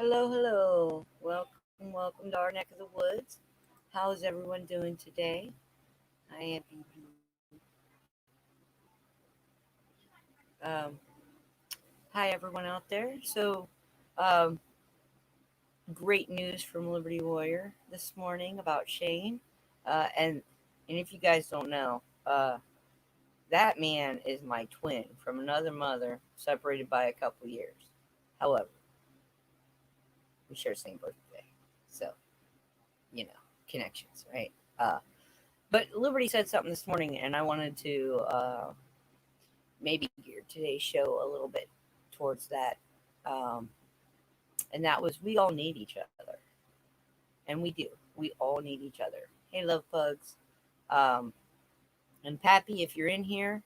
Hello, hello. Welcome to our neck of the woods. How's everyone doing today? I am. Um, Hi, everyone out there. Um, Great news from Liberty Warrior this morning about Shane. And if you guys don't know, that man is my twin from another mother, separated by a couple years. However, we share the same birthday, so you know connections, right? But Liberty said something this morning, and I wanted to maybe gear today's show a little bit towards that. Um, and that was we all need each other. And we do. We all need each other. Hey, love pugs. Um, and Pappy, if you're in here,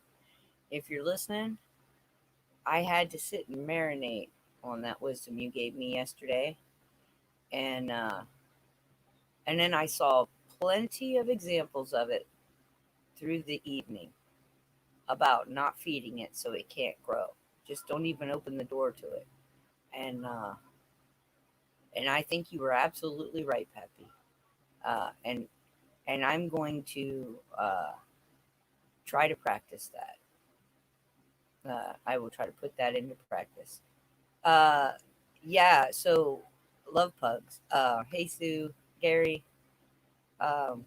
if you're listening, I had to sit and marinate on that wisdom you gave me yesterday. And then I saw plenty of examples of it through the evening about not feeding it so it can't grow. Just don't even open the door to it. And I think you were absolutely right, Peppy. And I'm going to try to practice that. I will try to put that into practice. Uh, yeah. So love pugs. Hey Sue, Gary. Um,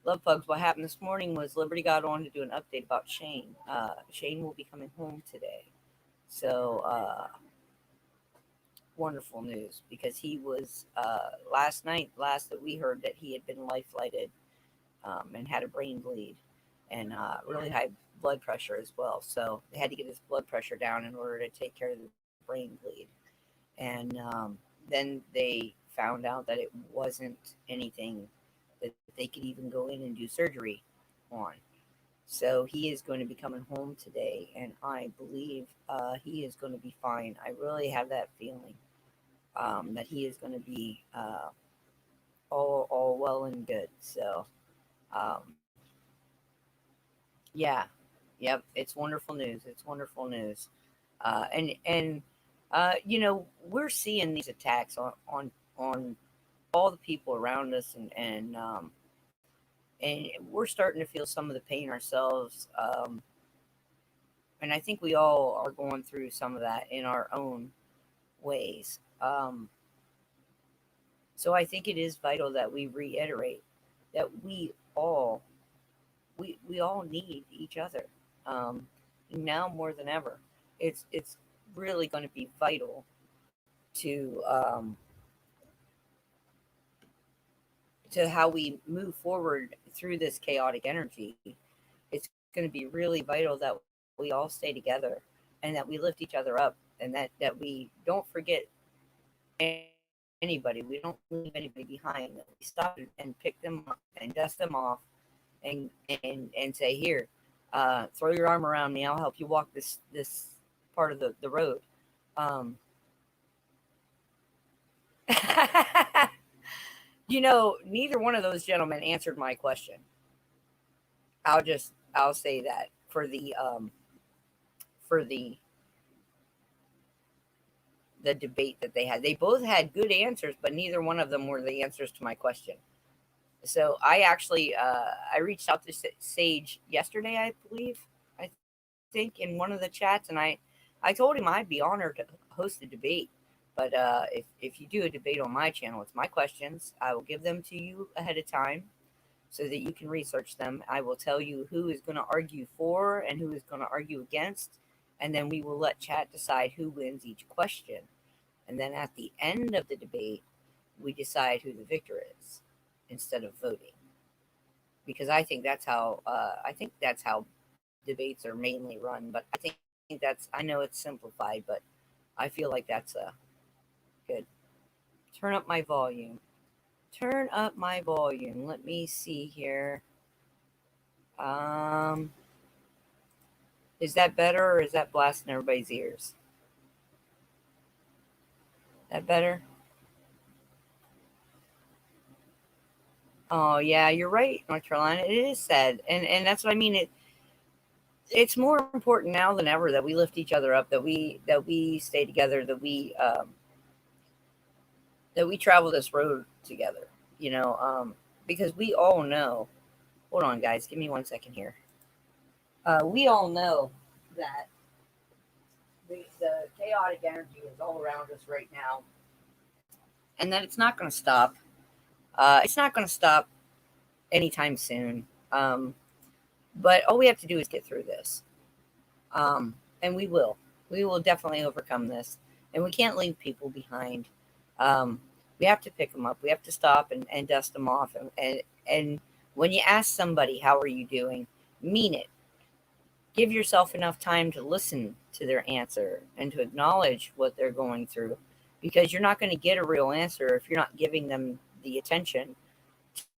Love pugs. What happened this morning was Liberty got on to do an update about Shane. Shane will be coming home today. So wonderful news because he was last night. Last that we heard that he had been life flighted and had a brain bleed and really high blood pressure as well. So they had to get his blood pressure down in order to take care of the brain bleed. And then they found out that it wasn't anything that they could even go in and do surgery on. So he is going to be coming home today, and I believe he is going to be fine. I really have that feeling that he is going to be all well and good. So um, yeah, yep, it's wonderful news. It's wonderful news. And we're seeing these attacks on all the people around us, and we're starting to feel some of the pain ourselves. And I think we all are going through some of that in our own ways. So I think it is vital that we reiterate that all we all need each other um, now more than ever. It's really going to be vital to how we move forward through this chaotic energy. It's going to be really vital that we all stay together and that we lift each other up and that we don't forget anybody. We don't leave anybody behind. That we stop and pick them up and dust them off and say, here, throw your arm around me. I'll help you walk this part of the road. Um, Neither one of those gentlemen answered my question. I'll say that for the debate that they had. They both had good answers, but neither one of them were the answers to my question. So I reached out to Sage yesterday, I believe, I think in one of the chats, and I told him I'd be honored to host a debate. But if you do a debate on my channel, it's my questions. I will give them to you ahead of time so that you can research them. I will tell you who is going to argue for and who is going to argue against, and then we will let chat decide who wins each question. And then at the end of the debate, we decide who the victor is instead of voting. Because I think that's how debates are mainly run. But I know it's simplified, but I feel like that's good. Turn up my volume. Turn up my volume. Let me see here. Um, is that better or is that blasting everybody's ears? That better? Oh yeah, you're right, North Carolina. It is sad, and that's what I mean. It's more important now than ever that we lift each other up, that we stay together, that that we travel this road together, because we all know. Hold on, guys, give me 1 second here. We all know that the chaotic energy is all around us right now, and that it's not going to stop. It's not going to stop anytime soon. But all we have to do is get through this. And we will. We will definitely overcome this. And we can't leave people behind. Um, we have to pick them up. We have to stop and dust them off. And when you ask somebody, how are you doing? Mean it. Give yourself enough time to listen to their answer and to acknowledge what they're going through, because you're not going to get a real answer if you're not giving them the attention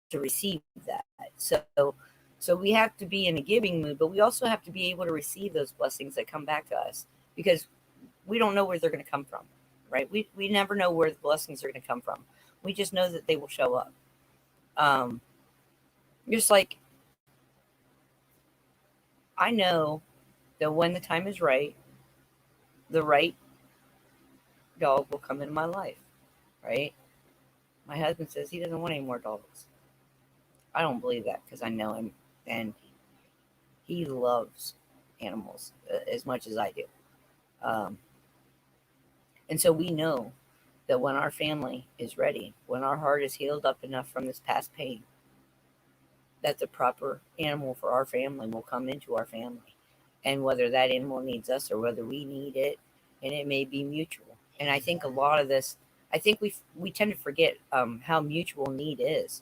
to receive that. So we have to be in a giving mood, but we also have to be able to receive those blessings that come back to us, because we don't know where they're going to come from, right? We never know where the blessings are going to come from. We just know that they will show up. Um, just like I know that when the time is right, the right dog will come into my life, right? My husband says he doesn't want any more dogs. I don't believe that because I know him, and he loves animals as much as I do. Um, and so we know that when our family is ready, when our heart is healed up enough from this past pain, that the proper animal for our family will come into our family. And whether that animal needs us or whether we need it, and it may be mutual. And I think a lot of this, I think we tend to forget how mutual need is.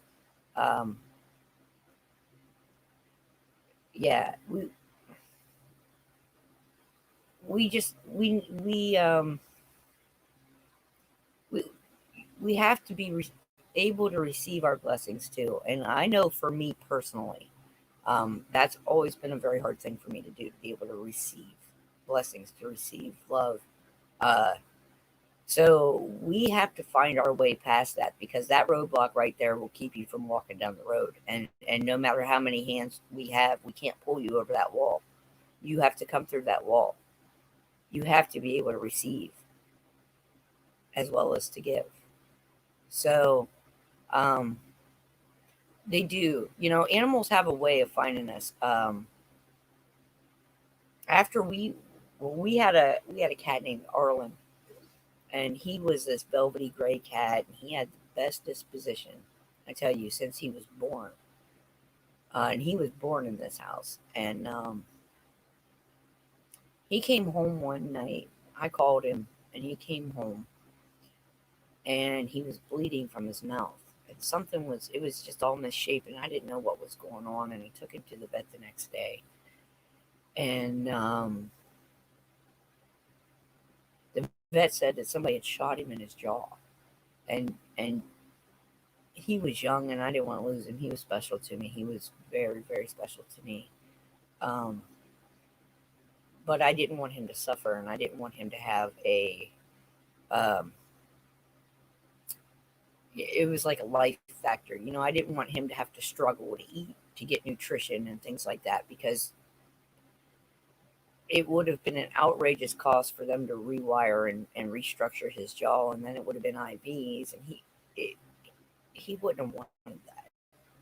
Um, yeah, we just we we have to be able to receive our blessings too. And I know for me personally, that's always been a very hard thing for me to do, to be able to receive blessings, to receive love. Uh, so we have to find our way past that, because that roadblock right there will keep you from walking down the road. And no matter how many hands we have, we can't pull you over that wall. You have to come through that wall. You have to be able to receive as well as to give. So um, they do. Animals have a way of finding us. After we had a cat named Arlen, and he was this velvety gray cat, and he had the best disposition. I tell you, since he was born, and he was born in this house, and he came home one night. I called him, and he came home, and he was bleeding from his mouth. And it was just all misshapen. I didn't know what was going on, and he took him to the vet the next day. And the vet said that somebody had shot him in his jaw. And he was young, and I didn't want to lose him. He was special to me. He was very, very special to me. Um, but I didn't want him to suffer, and I didn't want him to have um, it was like a life factor. I didn't want him to have to struggle to eat, to get nutrition and things like that, because it would have been an outrageous cost for them to rewire and restructure his jaw, and then it would have been IVs, and it, he wouldn't have wanted that.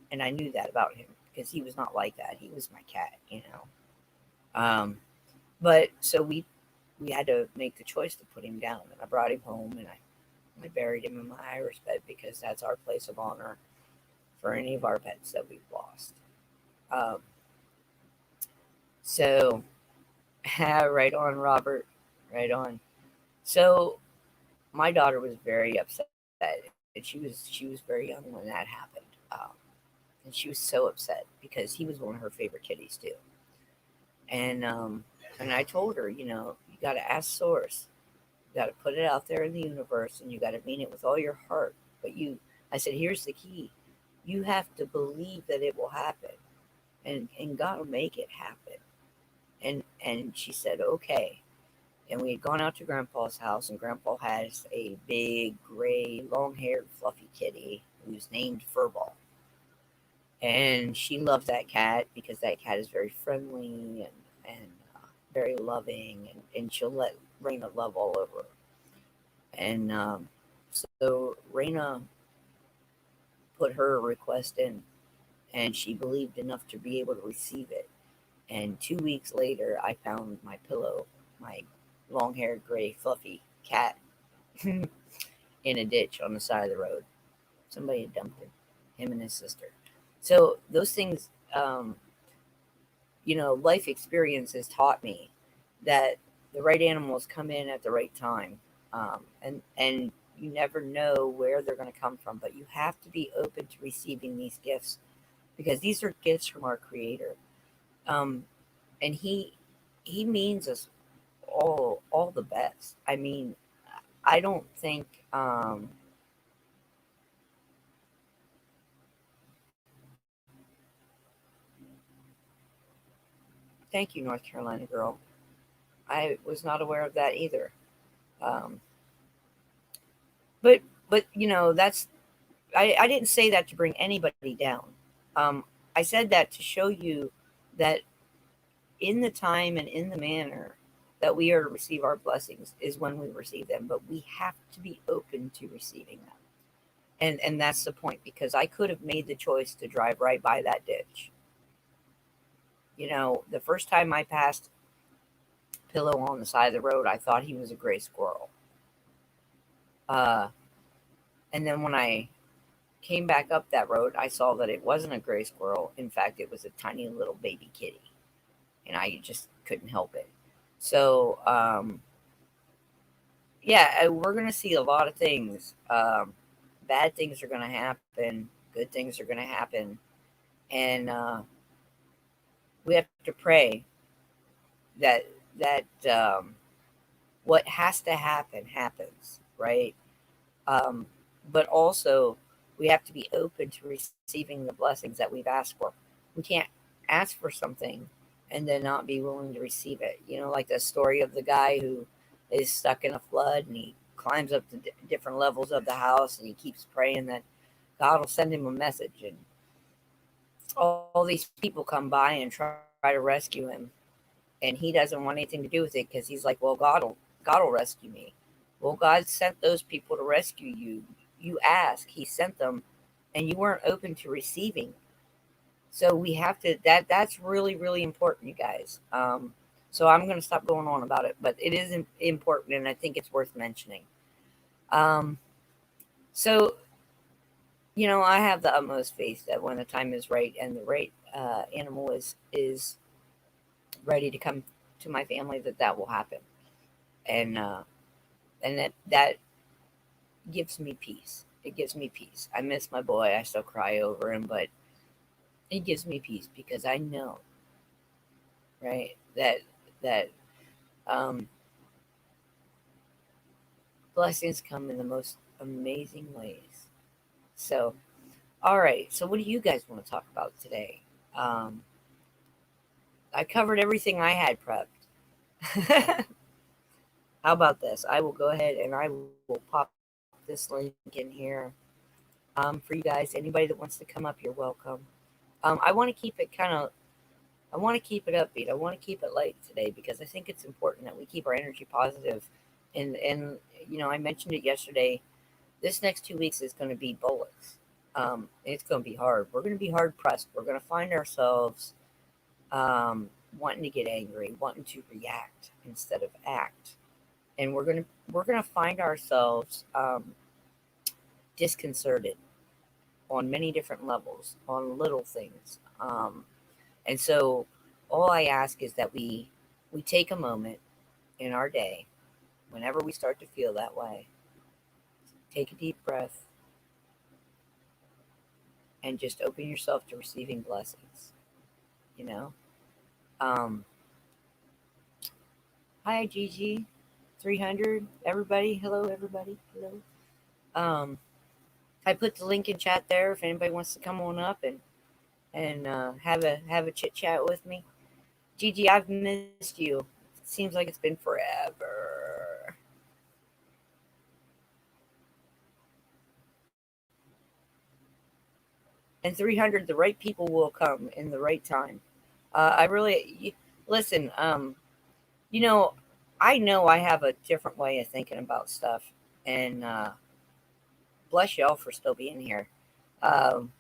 And I knew that about him, because he was not like that. He was my cat. Um, but so we had to make the choice to put him down, and I brought him home, and I buried him in my Irish bed, because that's our place of honor for any of our pets that we've lost. Um, so, right on, Robert, right on. So my daughter was very upset, and she was very young when that happened, and she was so upset because he was one of her favorite kitties too. And I told her, you got to ask Source, you got to put it out there in the universe, and you got to mean it with all your heart. I said, here's the key: you have to believe that it will happen, and God will make it happen. And she said, okay. And we had gone out to Grandpa's house, and Grandpa has a big, gray, long haired, fluffy kitty who's named Furball. And she loves that cat because that cat is very friendly and very loving, and she'll let rain of love all over her. And So Raina put her request in, and she believed enough to be able to receive it. And 2 weeks later, I found my pillow, my long haired, gray, fluffy cat in a ditch on the side of the road. Somebody had dumped him and his sister. So those things, life experience has taught me that the right animals come in at the right time, and you never know where they're going to come from, but you have to be open to receiving these gifts because these are gifts from our Creator, um, and He means us all the best. I mean, I don't think. Thank you, North Carolina girl. I was not aware of that either. Um, but that's I didn't say that to bring anybody down. Um, I said that to show you that in the time and in the manner that we are to receive our blessings is when we receive them, but we have to be open to receiving them. And that's the point because I could have made the choice to drive right by that ditch. The first time I passed Pillow on the side of the road, I thought he was a gray squirrel. Uh, and then when I came back up that road, I saw that it wasn't a gray squirrel. In fact, it was a tiny little baby kitty, and I just couldn't help it. So, yeah, we're going to see a lot of things. Bad things are going to happen, good things are going to happen. And we have to pray that that what has to happen happens, right? Um, but also, we have to be open to receiving the blessings that we've asked for. We can't ask for something and then not be willing to receive it. Like the story of the guy who is stuck in a flood and he climbs up to different levels of the house and he keeps praying that God will send him a message. And all these people come by and try to rescue him. And he doesn't want anything to do with it because he's like, well, God will rescue me. Well, God sent those people to rescue you. You ask, He sent them, and you weren't open to receiving. So we have to. That's really really important, you guys. So I'm going to stop going on about it, but it is important, and I think it's worth mentioning. Um, so I have the utmost faith that when the time is right and the right animal is ready to come to my family, that will happen, and that gives me peace. It gives me peace. I miss my boy. I still cry over him, but it gives me peace because I know, right, that um, blessings come in the most amazing ways. So, all right. So, what do you guys want to talk about today? Um, I covered everything I had prepped. How about this? I will go ahead and I will pop this link in here for you guys. Anybody that wants to come up, you're welcome. I want to keep it I want to keep it upbeat. I want to keep it light today because I think it's important that we keep our energy positive. And I mentioned it yesterday. This next 2 weeks is going to be bullets. It's going to be hard. We're going to be hard pressed. We're going to find ourselves wanting to get angry, wanting to react instead of act, and we're gonna find ourselves disconcerted on many different levels, on little things. And so all I ask is that we take a moment in our day, whenever we start to feel that way, take a deep breath and just open yourself to receiving blessings. You know. Um, Hi Gigi, 300. Everybody, hello everybody, hello. Um, I put the link in chat there if anybody wants to come on up and have a chit chat with me. Gigi, I've missed you. It seems like it's been forever. And 300, the right people will come in the right time. I really listen. You know, I know I have a different way of thinking about stuff, and bless y'all for still being here. Um,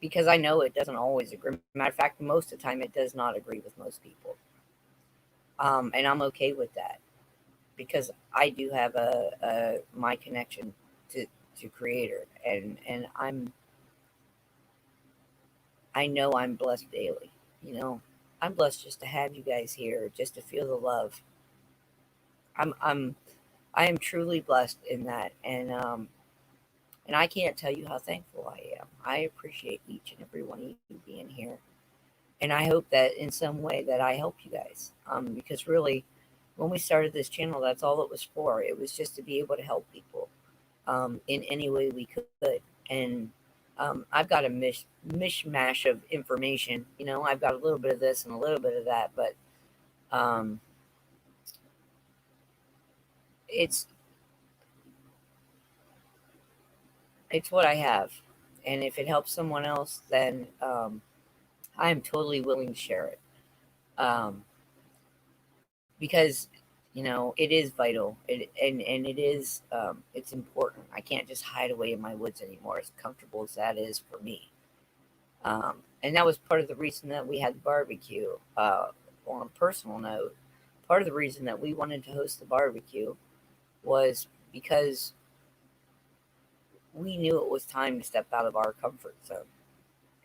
because I know it doesn't always agree. Matter of fact, most of the time it does not agree with most people. And I'm okay with that because I do have a my connection to Creator, and I know I'm blessed daily. You know, I'm blessed just to have you guys here, just to feel the love. I'm I am truly blessed in that, and I can't tell you how thankful I am. I appreciate each and every one of you being here, and I hope that in some way that I help you guys. Because really, when we started this channel, that's all it was for. It was just to be able to help people in any way we could, and I've got a mishmash of information. You know, I've got a little bit of this and a little bit of that, but um, it's it's what I have, and if it helps someone else, then I am totally willing to share it. Um, because it is vital, and it is it's important. I can't just hide away in my woods anymore, as comfortable as that is for me. And that was part of the reason that we had the barbecue. On a personal note, part of the reason that we wanted to host the barbecue was because we knew it was time to step out of our comfort zone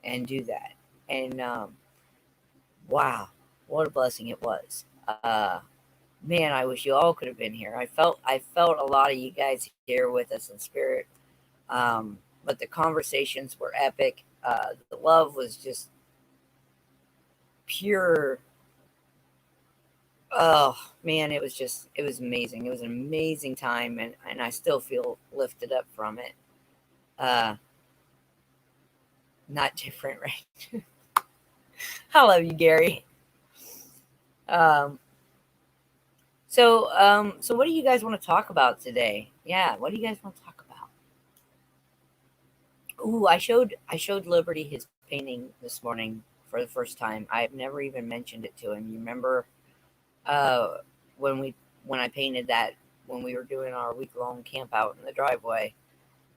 and do that. And wow, what a blessing it was. Man, I wish you all could have been here. I felt a lot of you guys here with us in spirit. But the conversations were epic. The love was just pure. Oh man, it was amazing. It was an amazing time, and I still feel lifted up from it. Uh, Not different, right? I love you, Gary. Um, so what do you guys want to talk about today? Yeah, what do you guys want to talk about? Ooh, I showed Liberty his painting this morning for the first time. I've never even mentioned it to him. You remember uh, when we when I painted that when we were doing our week long camp out in the driveway?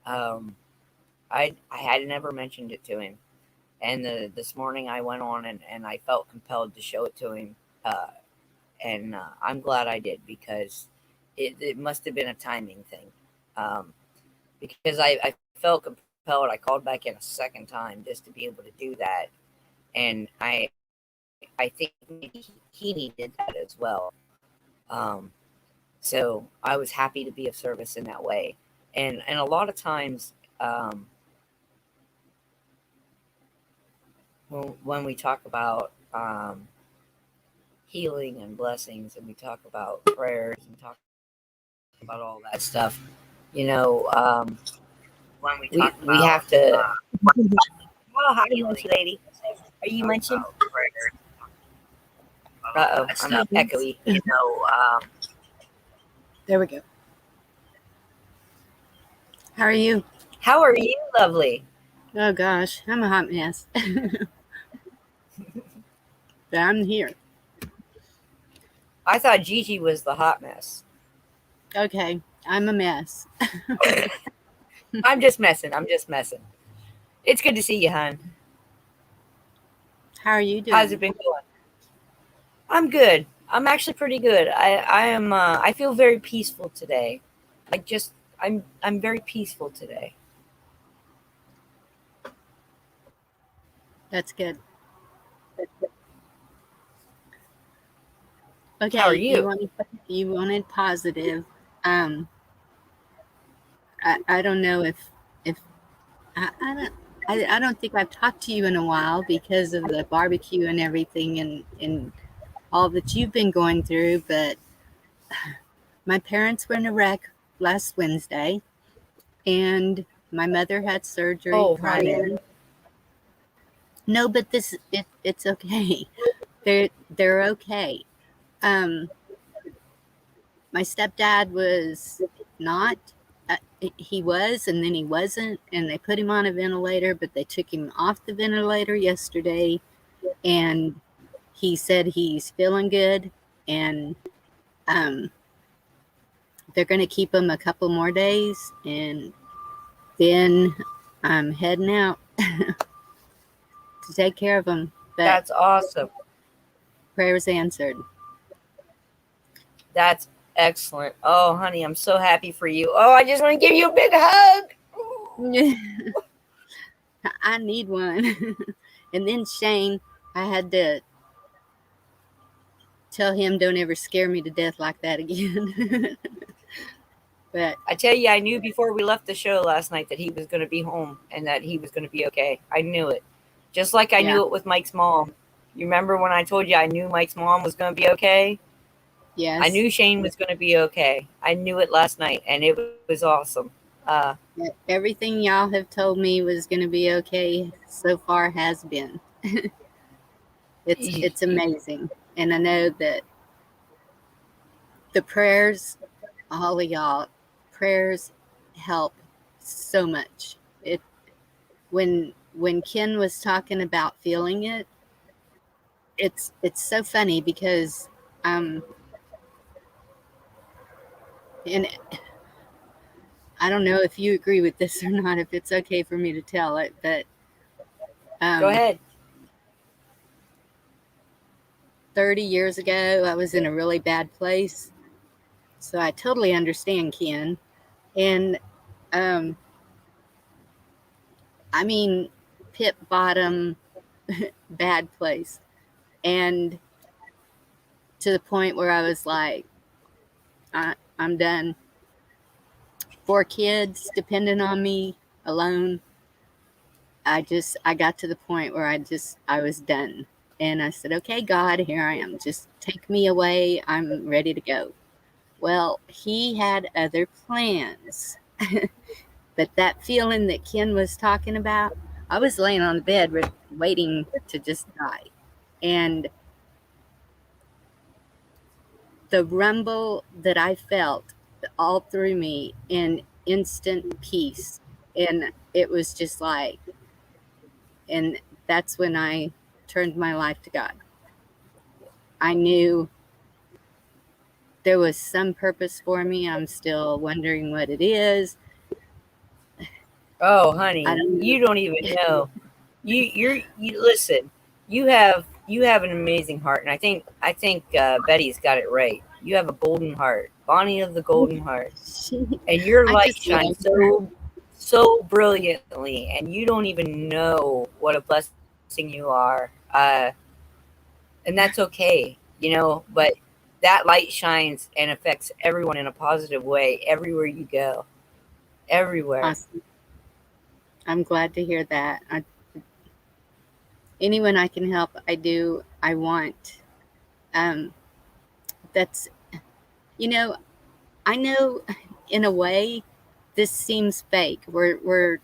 Um, I had never mentioned it to him, and this morning I went on and I felt compelled to show it to him, uh, and I'm glad I did because it must have been a timing thing, um, because I felt compelled. I called back in a second time just to be able to do that, and I think maybe he needed that as well. Um, so I was happy to be of service in that way, and a lot of times. When we talk about healing and blessings, and we talk about prayers and talk about all that stuff, you know, When we we talk we about have to. Oh, hi, healing, Munchie lady. Are you munching? prayer, Uh oh, that I'm stuff, echoey. There we go. How are you? How are you, lovely? Oh gosh, I'm a hot mess. But I'm here. I thought Gigi was the hot mess. Okay, I'm a mess. I'm just messing. I'm just messing. It's good to see you, hon. How are you doing? How's it been going? I'm good. I'm actually pretty good. I am. I feel very peaceful today. I'm very peaceful today. That's good. How are Okay, you? you wanted positive. Um, I don't know if I don't think I've talked to you in a while because of the barbecue and everything and all that you've been going through. But my parents were in a wreck last Wednesday, and my mother had surgery Oh, Friday. honey. No, but it's okay. They're okay. Um, my stepdad was not. He was, and then he wasn't, and they put him on a ventilator, but they took him off the ventilator yesterday, and he said he's feeling good, and um, they're going to keep him a couple more days, and then I'm heading out to take care of them. But That's awesome. prayers answered. That's excellent. Oh, honey, I'm so happy for you. Oh, I just want to give you a big hug. I need one. And then Shane, I had to tell him, don't ever scare me to death like that again. But I tell you, I knew before we left the show last night that he was going to be home and that he was going to be okay. I knew it. Just like I knew it with Mike's mom. You remember when I told you I knew Mike's mom was going to be okay? yes, I knew Shane was going to be okay. I knew it last night, and it was awesome. everything y'all have told me was going to be okay so far has been. It's amazing. And I know that the prayers, all of y'all, prayers help so much. It when Ken was talking about feeling it, it's so funny because and I don't know if you agree with this or not, if it's okay for me to tell it, but Go ahead. 30 years ago, I was in a really bad place. So I totally understand Ken. And I mean, pit bottom, bad place. And to the point where I was like, I'm done. 4 kids depending on me alone. I got to the point where I was done. And I said, okay, God, here I am. Just take me away. I'm ready to go. Well, he had other plans. But that feeling that Ken was talking about, I was laying on the bed waiting to just die. And the rumble that I felt all through me in instant peace. And it was just like, and that's when I turned my life to God. I knew there was some purpose for me. I'm still wondering what it is. Oh, honey, don't you don't even know. You listen. You have an amazing heart, and I think Betty's got it right. You have a golden heart, Bonnie of the Golden Heart, and your light shines so brilliantly, and you don't even know what a blessing you are. And that's okay, But that light shines and affects everyone in a positive way everywhere you go, everywhere. Awesome. I'm glad to hear that. Anyone I can help, I do. I want. That's, I know in a way this seems fake. We're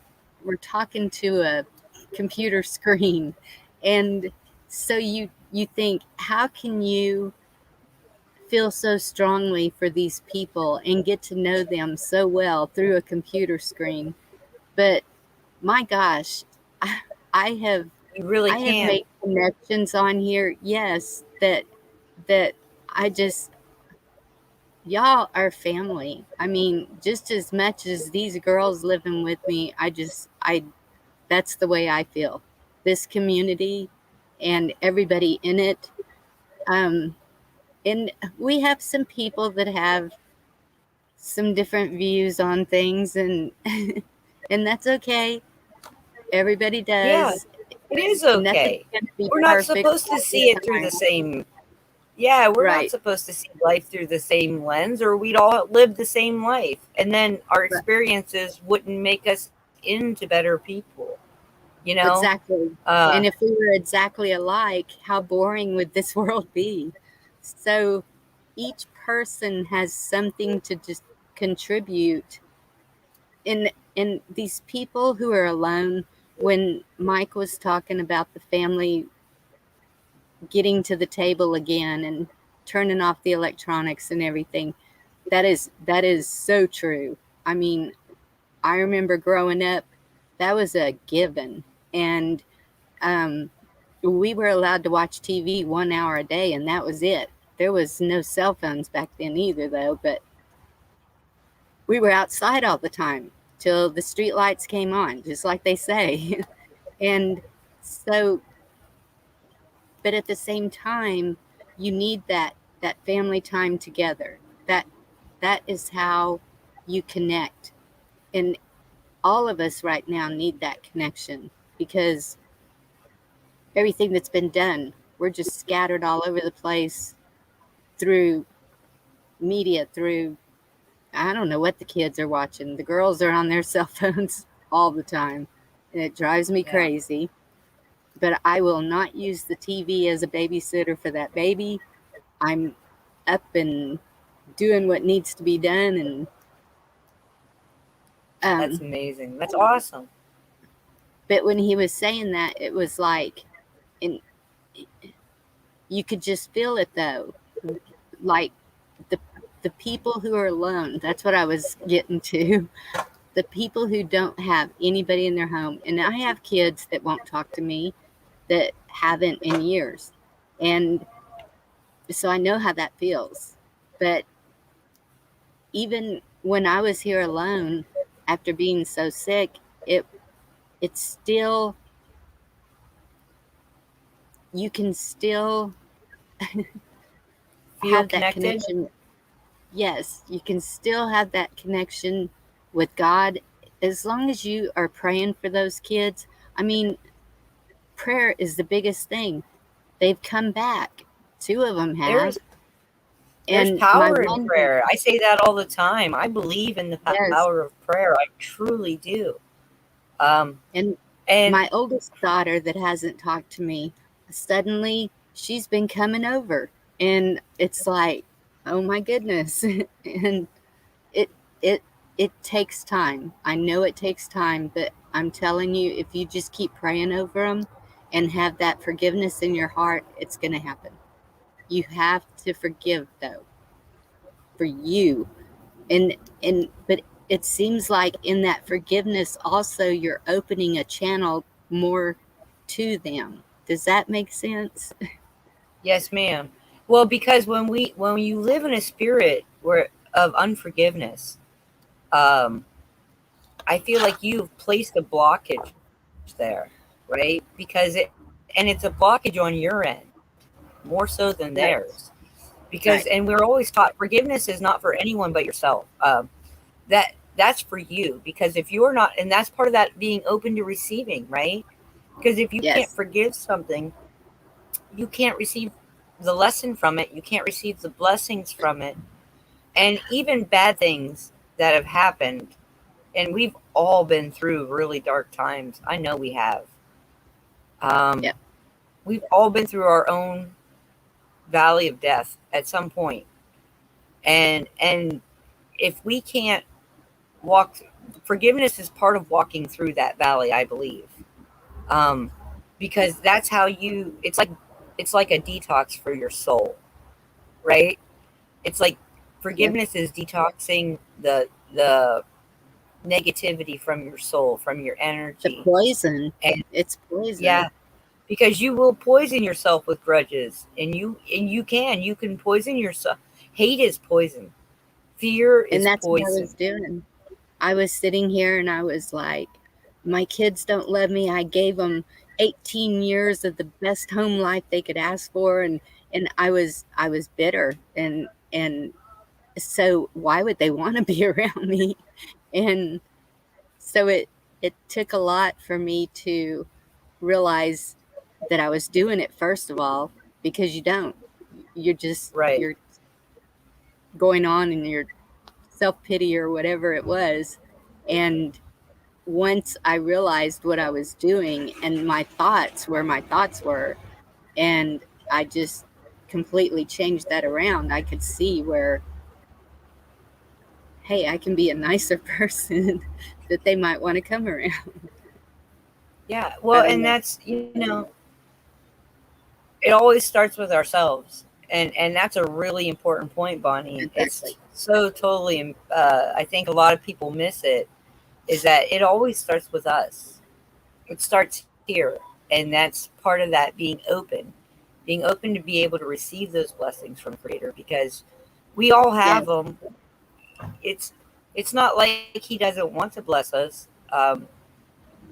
talking to a computer screen, and so you think, how can you feel so strongly for these people and get to know them so well through a computer screen? But my gosh, I have made connections on here. Yes, that I just, y'all are family. I mean, just as much as these girls living with me, that's the way I feel. This community and everybody in it. And we have some people that have some different views on things, and and that's okay. Everybody does. Yeah, it is okay. We're not supposed to see it through the same. Yeah, we're not supposed to see life through the same lens, or we'd all live the same life, and then our experiences wouldn't make us into better people. Exactly. And if we were exactly alike, how boring would this world be? So each person has something to just contribute. And these people who are alone, when Mike was talking about the family getting to the table again and turning off the electronics and everything, that is so true. I mean, I remember growing up, that was a given. And we were allowed to watch TV 1 hour a day, and that was it. There was no cell phones back then either, though, but we were outside all the time. till the street lights came on, just like they say. And so, but at the same time, you need that family time together. That is how you connect. And all of us right now need that connection, because everything that's been done, we're just scattered all over the place through media, through, I don't know what the kids are watching. The girls are on their cell phones all the time, and it drives me Yeah. crazy. But I will not use the TV as a babysitter for that baby. I'm up and doing what needs to be done. And That's amazing. That's awesome. but when he was saying that, it was like, and you could just feel it though, like the people who are alone. That's what I was getting to. The people who don't have anybody in their home. And I have kids that won't talk to me, that haven't in years, and so I know how that feels. But even when I was here alone after being so sick, it's still, you can still Feel have that connected. connection. Yes, you can still have that connection with God as long as you are praying for those kids. I mean, prayer is the biggest thing. They've come back. 2 of them have. There's And my power in one, prayer. I say that all the time. I believe in the yes, power of prayer. I truly do. Um, and and my oldest daughter that hasn't talked to me, suddenly she's been coming over, and it's like, oh my goodness. And it it it takes time. I know it takes time, but I'm telling you, if you just keep praying over them and have that forgiveness in your heart, it's going to happen. You have to forgive though, for you. And but it seems like in that forgiveness also you're opening a channel more to them. Does that make sense? yes, ma'am. Well, because when you live in a spirit where of unforgiveness, um, I feel like you've placed a blockage there, right? Because it's a blockage on your end more so than Right. theirs. Because Right. and we're always taught forgiveness is not for anyone but yourself. That's for you, because if you're not, and that's part of that being open to receiving, right? Because if you can't Yes. forgive something, you can't receive the lesson from it. You can't receive the blessings from it, and even bad things that have happened. And we've all been through really dark times. I know we have. Yep. We've all been through our own valley of death at some point, and if we can't walk, forgiveness is part of walking through that valley, I believe. um, because that's how you, it's like a detox for your soul, right? It's like Yep. forgiveness is detoxing the negativity from your soul, from your The energy. poison. And It's poison. yeah, because you will poison yourself with grudges, and you can poison yourself. Hate is poison. Fear And is that's what I poison. was doing. I was sitting here and I was like, my kids don't love me. I gave them 18 years of the best home life they could ask for, and I was bitter, and so why would they want to be around me? And so it took a lot for me to realize that I was doing it, first of all, because Right. you're going on in your self-pity or whatever it was. And once I realized what I was doing and my thoughts, where my thoughts were, and I just completely changed that around, I could see where, hey, I can be a nicer person, that they might want to come around. Yeah. I Well, don't and know. that's, it always starts with ourselves, and that's a really important point, Bonnie. Exactly. It's so totally, I think a lot of people miss it, is that it always starts with us. It starts here, and that's part of that being open to be able to receive those blessings from Creator, because we all have Yes. them. It's It's not like he doesn't want to bless us.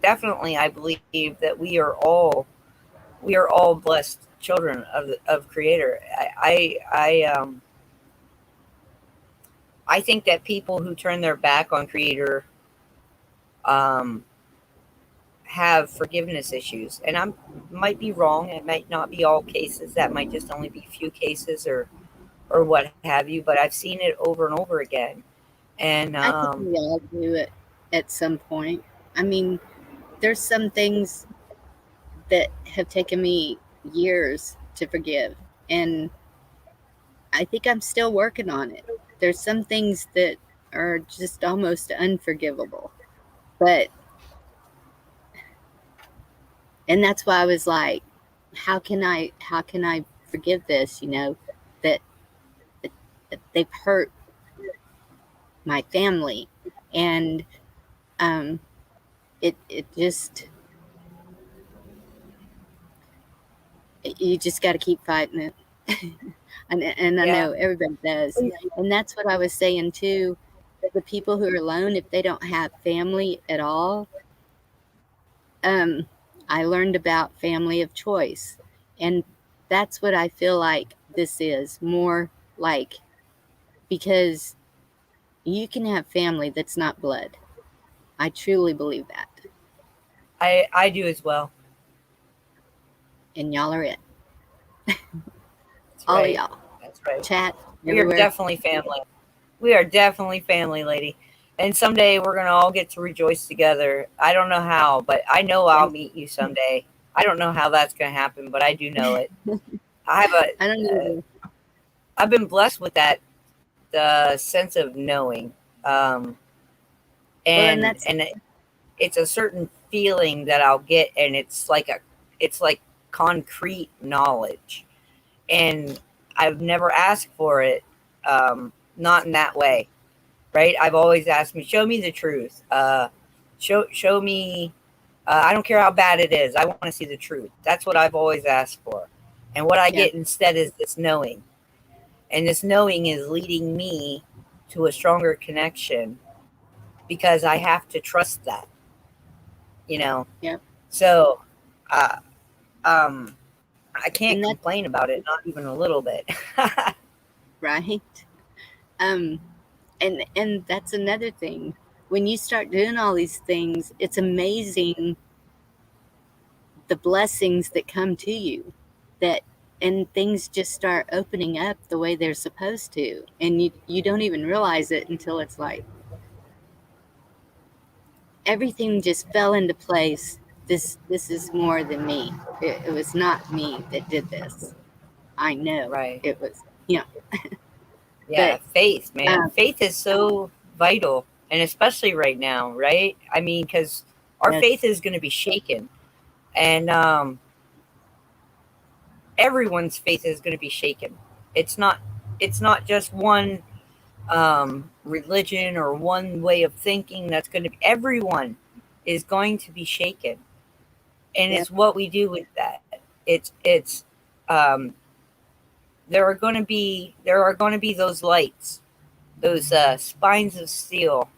Definitely, I believe that we are all blessed children of Creator. I think that people who turn their back on Creator um, have forgiveness issues, and I might be wrong. It might not be all cases. That might just only be a few cases, or what have you. But I've seen it over and over again, and I think we all do it at some point. I mean, there's some things that have taken me years to forgive, and I think I'm still working on it. There's some things that are just almost unforgivable, but and that's why I was like, how can I forgive this, that, that they've hurt my family, and um it just, you just got to keep fighting it. And I yeah, know everybody does, and that's what I was saying too. The people who are alone, if they don't have family at all, um I learned about family of choice, and that's what I feel like this is more like, because you can have family that's not blood. I truly believe that, I do as well. and y'all are it. That's All of right. y'all, That's right. chat We are everywhere. definitely family. We are definitely family, lady. And someday we're gonna all get to rejoice together. I don't know how, but I know I'll Right? meet you someday. I don't know how that's gonna happen, but I do know it. I have a I don't either. I've been blessed with that sense of knowing, um, Well, and and that's it's a certain feeling that I'll get, and it's like concrete knowledge, and I've never asked for it, not in that way, right? I've always asked me, show me the truth, show me. I don't care how bad it is. I want to see the truth. That's what I've always asked for, and what I yeah, get instead is this knowing. And this knowing is leading me to a stronger connection because I have to trust that, you know. yeah, So, uh, um, I can't and that's complain about it, not even a little bit. right. Um, and that's another thing. When you start doing all these things, it's amazing the blessings that come to you, that and things just start opening up the way they're supposed to, and you don't even realize it until it's like everything just fell into place. This is more than me. It was not me that did this. I know Right. it was, Yeah, but faith, man. um, Faith is so vital, and especially right now, right? I mean, because our yes, faith is going to be shaken, and everyone's faith is going to be shaken. It's not. It's not just one religion or one way of thinking. That's going to be everyone is going to be shaken, and yep, it's what we do with that. It's um, there are going to be those lights, those spines of steel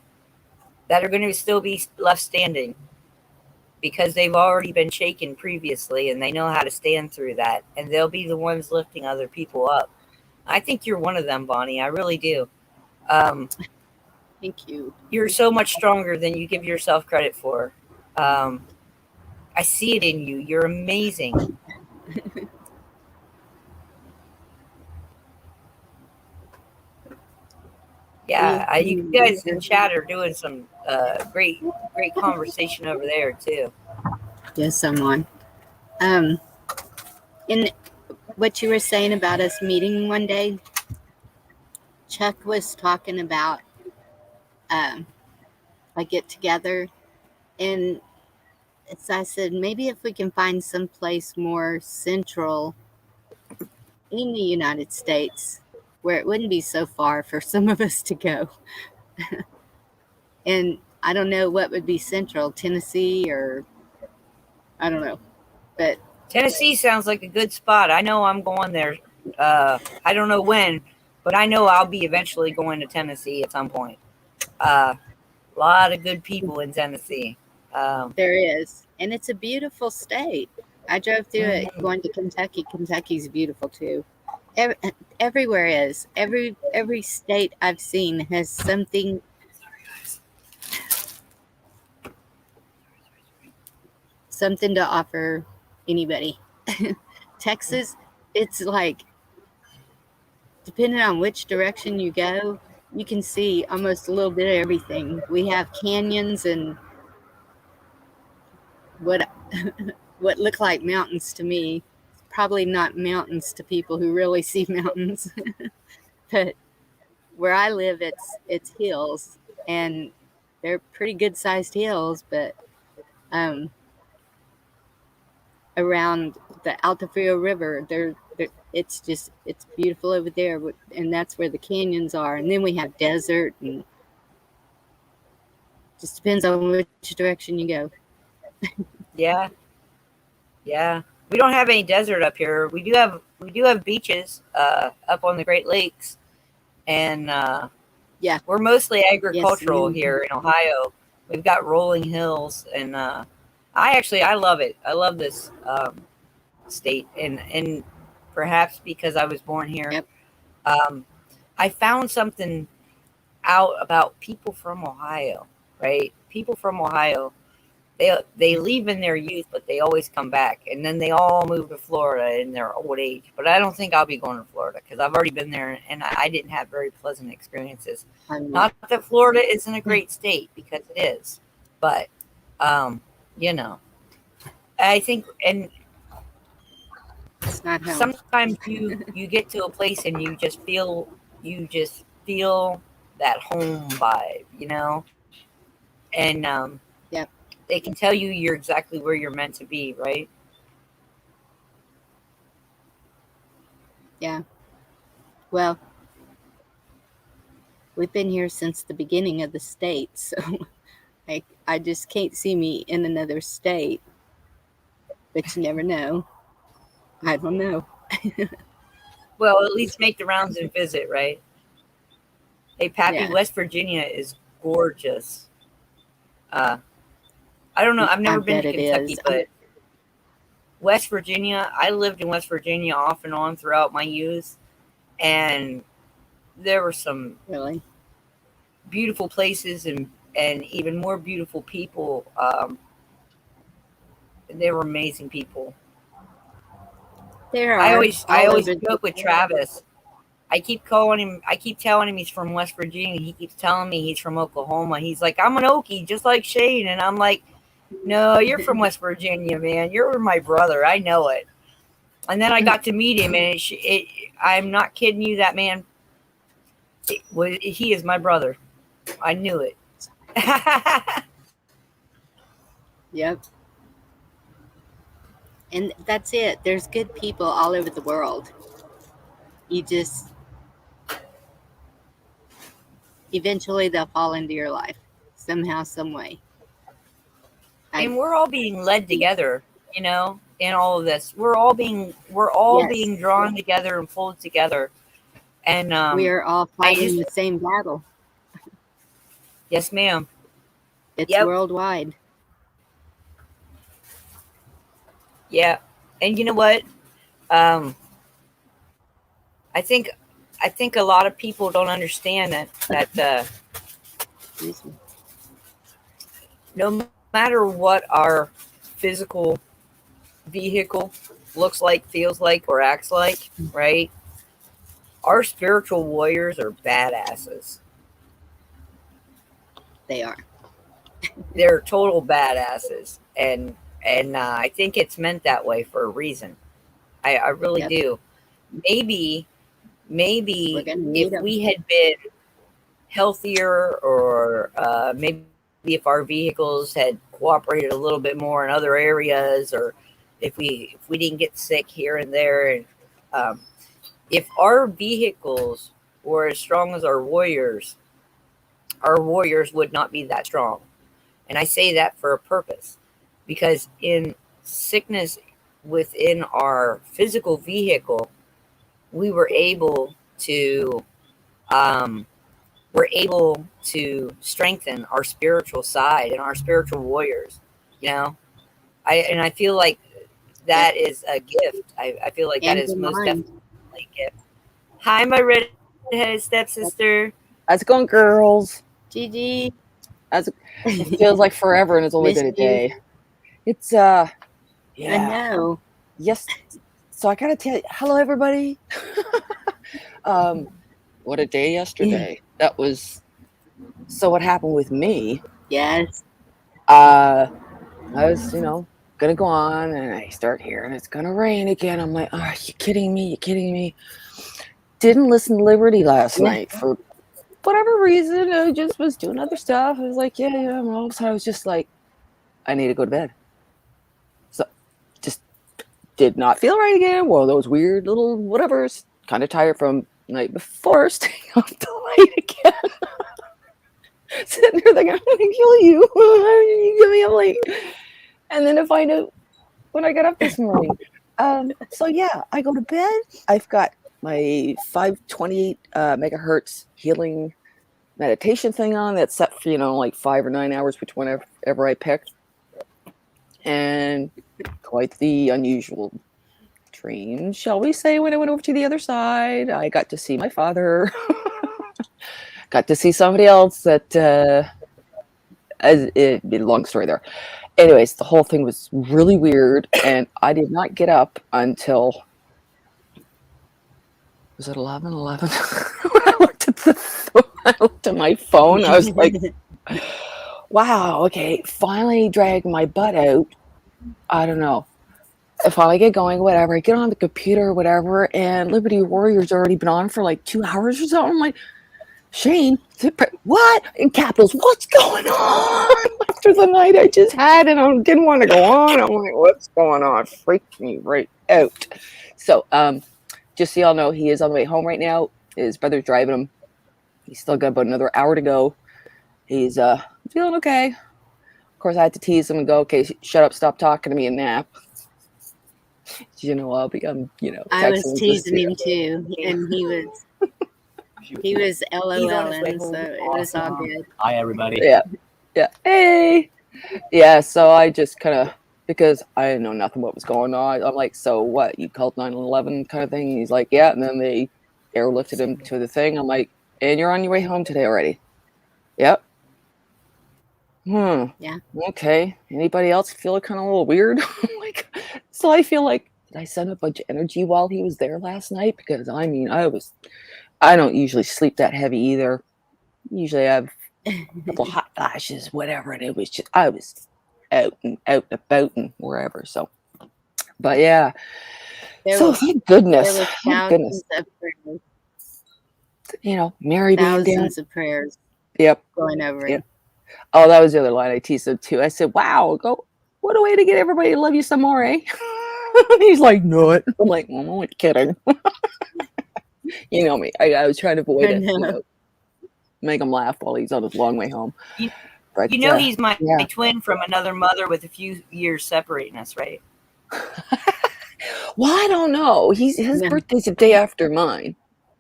that are going to still be left standing because they've already been shaken previously and they know how to stand through that, and they'll be the ones lifting other people up. I think you're one of them, Bonnie. I really do. Um, thank you. you're so much stronger than you give yourself credit for. Um, I see it in you. You're amazing. You, Yeah, you guys in chat are doing some great conversation over there too. yes, someone. Um, and what you were saying about us meeting one day, Chuck was talking about um, a get together, and so I said maybe if we can find some place more central in the United States where it wouldn't be so far for some of us to go. And I don't know what would be central, Tennessee, or I don't know, but Tennessee sounds like a good spot. I know I'm going there. I don't know when, but I know I'll be eventually going to Tennessee at some point. A lot of good people in Tennessee. There is, and it's a beautiful state. I drove through it Mhm. going to Kentucky. Kentucky's beautiful too. Every, everywhere is. Every state I've seen has something to offer anybody. Texas, it's like depending on which direction you go, you can see almost a little bit of everything. We have canyons and what what look like mountains to me. Probably not mountains to people who really see mountains. But where I live, it's hills, and they're pretty good sized hills. But um, around the Altafrio River, it's beautiful over there, and that's where the canyons are. And then we have desert, and just depends on which direction you go. Yeah, yeah. We don't have any desert up here. We do have beaches up on the Great Lakes, and Yeah, we're mostly yes, agricultural here in Ohio. We've got rolling hills, and I love it. I love this state, and perhaps because I was born here, yep, um, I found something out about people from Ohio. Right, people from Ohio. They leave in their youth, but they always come back, and then they all move to Florida in their old age. But I don't think I'll be going to Florida because I've already been there, and I didn't have very pleasant experiences. I'm not. Not that Florida isn't a great state, because it is, but um, you know, I think, and It's not home. sometimes you get to a place and you just feel that home vibe, and Yep, they can tell you're exactly where you're meant to be, right? yeah. Well, we've been here since the beginning of the state, so I just can't see me in another state. But you never know. I don't know. Well, at least make the rounds and visit, right? Hey, Pappy, Yeah, West Virginia is gorgeous. Uh, I don't know. I've I never been bet to it Kentucky, is. but West Virginia, I lived in West Virginia off and on throughout my youth, and there were some Really, beautiful places and even more beautiful people. They were amazing people. there I are always I all always over. joke with Travis. I keep calling him. I keep telling him he's from West Virginia. He keeps telling me he's from Oklahoma. He's like, I'm an Okie, just like Shane, and I'm like, no, you're from West Virginia, man. You're my brother. I know it. And then I got to meet him, and I'm not kidding you. That man, he is my brother. I knew it. Yep, and that's it. There's good people all over the world. You just eventually they'll fall into your life somehow, some way. I And we're all being led together, in all of this. We're all being Yes, drawn together and pulled together. And we are all I fighting just the same battle. yes, ma'am. It's Yep. worldwide. Yeah. And you know what? Um, I think I think a lot of people don't understand that Excuse me. no matter what our physical vehicle looks like, feels like, or acts like, right? Our spiritual warriors are badasses. They are. They're total badasses, and I think it's meant that way for a reason. I really Yep, do. Maybe we're maybe gonna need if them. we had been healthier, or maybe if our vehicles had cooperated a little bit more in other areas, or if we didn't get sick here and there, and um, if our vehicles were as strong as our warriors would not be that strong. And I say that for a purpose, because in sickness within our physical vehicle, we were able to um, we're able to strengthen our spiritual side and our spiritual warriors. You know, I feel like that is a gift. I feel like that And is your most mind. definitely a gift. Hi, my redheaded stepsister. How's it going, girls? Gigi. It feels like forever, and it's only Missed been a you. day. It's I yeah. know. Yes. So I gotta tell you, hello everybody. What a day yesterday. That was. So what happened with me? Yes. I was, gonna go on, and I start hearing it's gonna rain again. I'm like, oh, are you kidding me? You kidding me? Didn't listen to Liberty last Yeah. night for whatever reason. I just was doing other stuff. I was like, yeah, well, so I was just like, I need to go to bed. So just did not feel right again. Well, those weird little whatevers. Kind of tired from the night before, staying up till late again. Sitting there thinking, I'm gonna kill you. You get me up late. And then to find out when I got up this morning. So yeah, I go to bed. I've got my 528 megahertz healing meditation thing on that's set for, like 5 or 9 hours, which whenever I pick. And quite the unusual dream, shall we say, when I went over to the other side. I got to see my father. Got to see somebody else that long story there. Anyways, the whole thing was really weird, and I did not get up until, was it 11:11? When I looked at my phone, I was like, wow, okay, finally dragged my butt out. I don't know. I finally get going, whatever. I get on the computer or whatever, and Liberty Warrior's already been on for like 2 hours or something. I'm like, Shane, what? In capitals, what's going on? After the night I just had, and I didn't want to go on. I'm like, what's going on? Freaked me right out. So, just so y'all know, he is on the way home right now. His brother's driving him. He's still got about another hour to go. He's feeling okay. Of course, I had to tease him and go, okay, shut up, stop talking to me, and nap. I'll be, I was texting teasing him just, too, and he was He's on his way LOLing, home. so it was all good. Hi, everybody. Yeah. Hey. Yeah. So I just kind of, because I didn't know nothing what was going on. I'm like, so what? You called 911 kind of thing? And he's like, yeah. And then they airlifted him to the thing. I'm like, and you're on your way home today already? Yep. Yeah. Okay. Anybody else feel kind of a little weird? So I feel like, did I send a bunch of energy while he was there last night? Because I don't usually sleep that heavy either. Usually I have a couple hot flashes, whatever, and it was just, I was out and about and wherever. So, but yeah. Thank goodness. There were Thank goodness. thousands of prayers. Mary being down. Thousands of prayers. Yep. Going over Yep. it. Oh, that was the other line I teased him too. I said, wow, what a way to get everybody to love you some more, eh? He's like, no. I'm like, I'm only kidding. You know me. I was trying to avoid it. Make him laugh while he's on his long way home. But, He's my twin from another mother with a few years separating us, right? Well, I don't know. His birthday's the day after mine.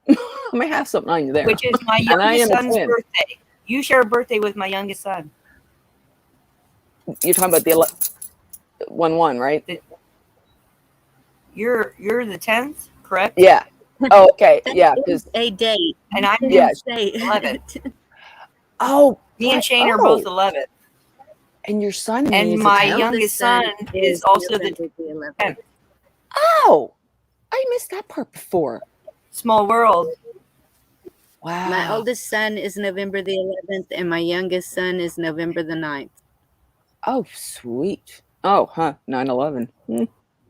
I might have something on you there. Which is my youngest son's birthday. You share a birthday with my youngest son. You're talking about the 1-1, right? You're the 10th, correct? Yeah. Oh, okay. Yeah. A date. And I'm 11. Oh. Me and Shane are both 11. And your son and my youngest son is also the 10th. Oh, I missed that part before. Small world. Wow. My oldest son is November the 11th, and my youngest son is November the 9th. Oh, sweet. Oh, 9/11.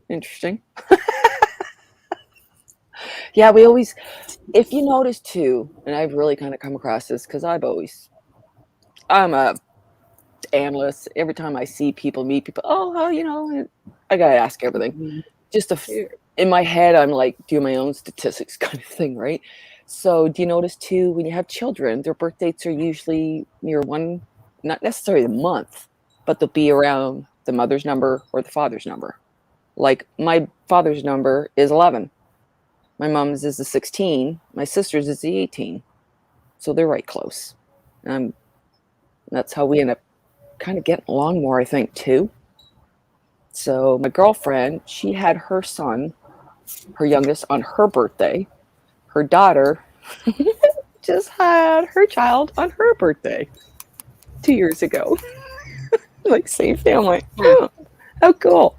Interesting. Yeah, we always, if you notice too, and I've really kind of come across this because I'm a analyst. Every time I see people, meet people, I gotta ask everything. Just in my head, I'm like, do my own statistics kind of thing, right? So do you notice too, when you have children, their birth dates are usually near one, not necessarily the month, but they'll be around the mother's number or the father's number. Like my father's number is 11. My mom's is the 16. My sister's is the 18. so they're right close. That's how we end up kind of getting along more, I think, too. So my girlfriend, she had her son, her youngest, on her birthday. Her daughter just had her child on her birthday 2 years ago. Like, same family. Oh, how cool.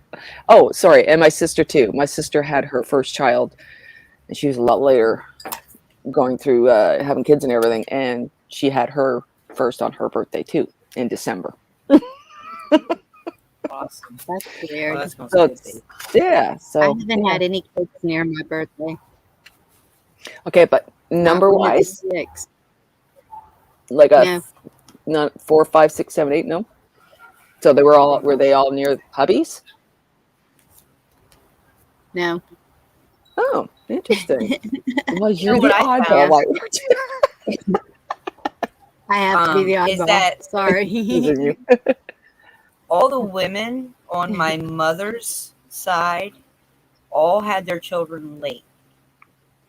Oh, sorry. And my sister, too. My sister had her first child, and she was a lot later going through having kids and everything. And she had her first on her birthday, too, in December. Awesome. That's weird. Oh, that smells So good, it's, babe. yeah. So I haven't yeah. had any kids near my birthday. Okay, but number Not one of the wise, 6. like a No. not 4, 5, 6, 7, 8. No. So were they all near hubbies? No. Oh, interesting. Well, you're know the what I oddball. found? Like, I have to be the Is oddball. that Sorry. teasing you. all the women on my mother's side all had their children late,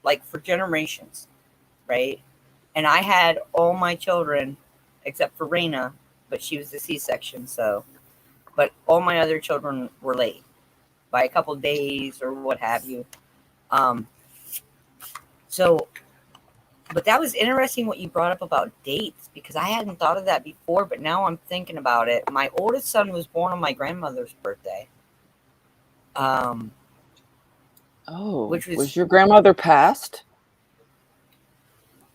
like for generations, right? And I had all my children except for Raina, but she was a C-section, so. But all my other children were late by a couple days or what have you. So, but that was interesting what you brought up about dates, because I hadn't thought of that before, but now I'm thinking about it. My oldest son was born on my grandmother's birthday. Oh, Which was- was your grandmother passed?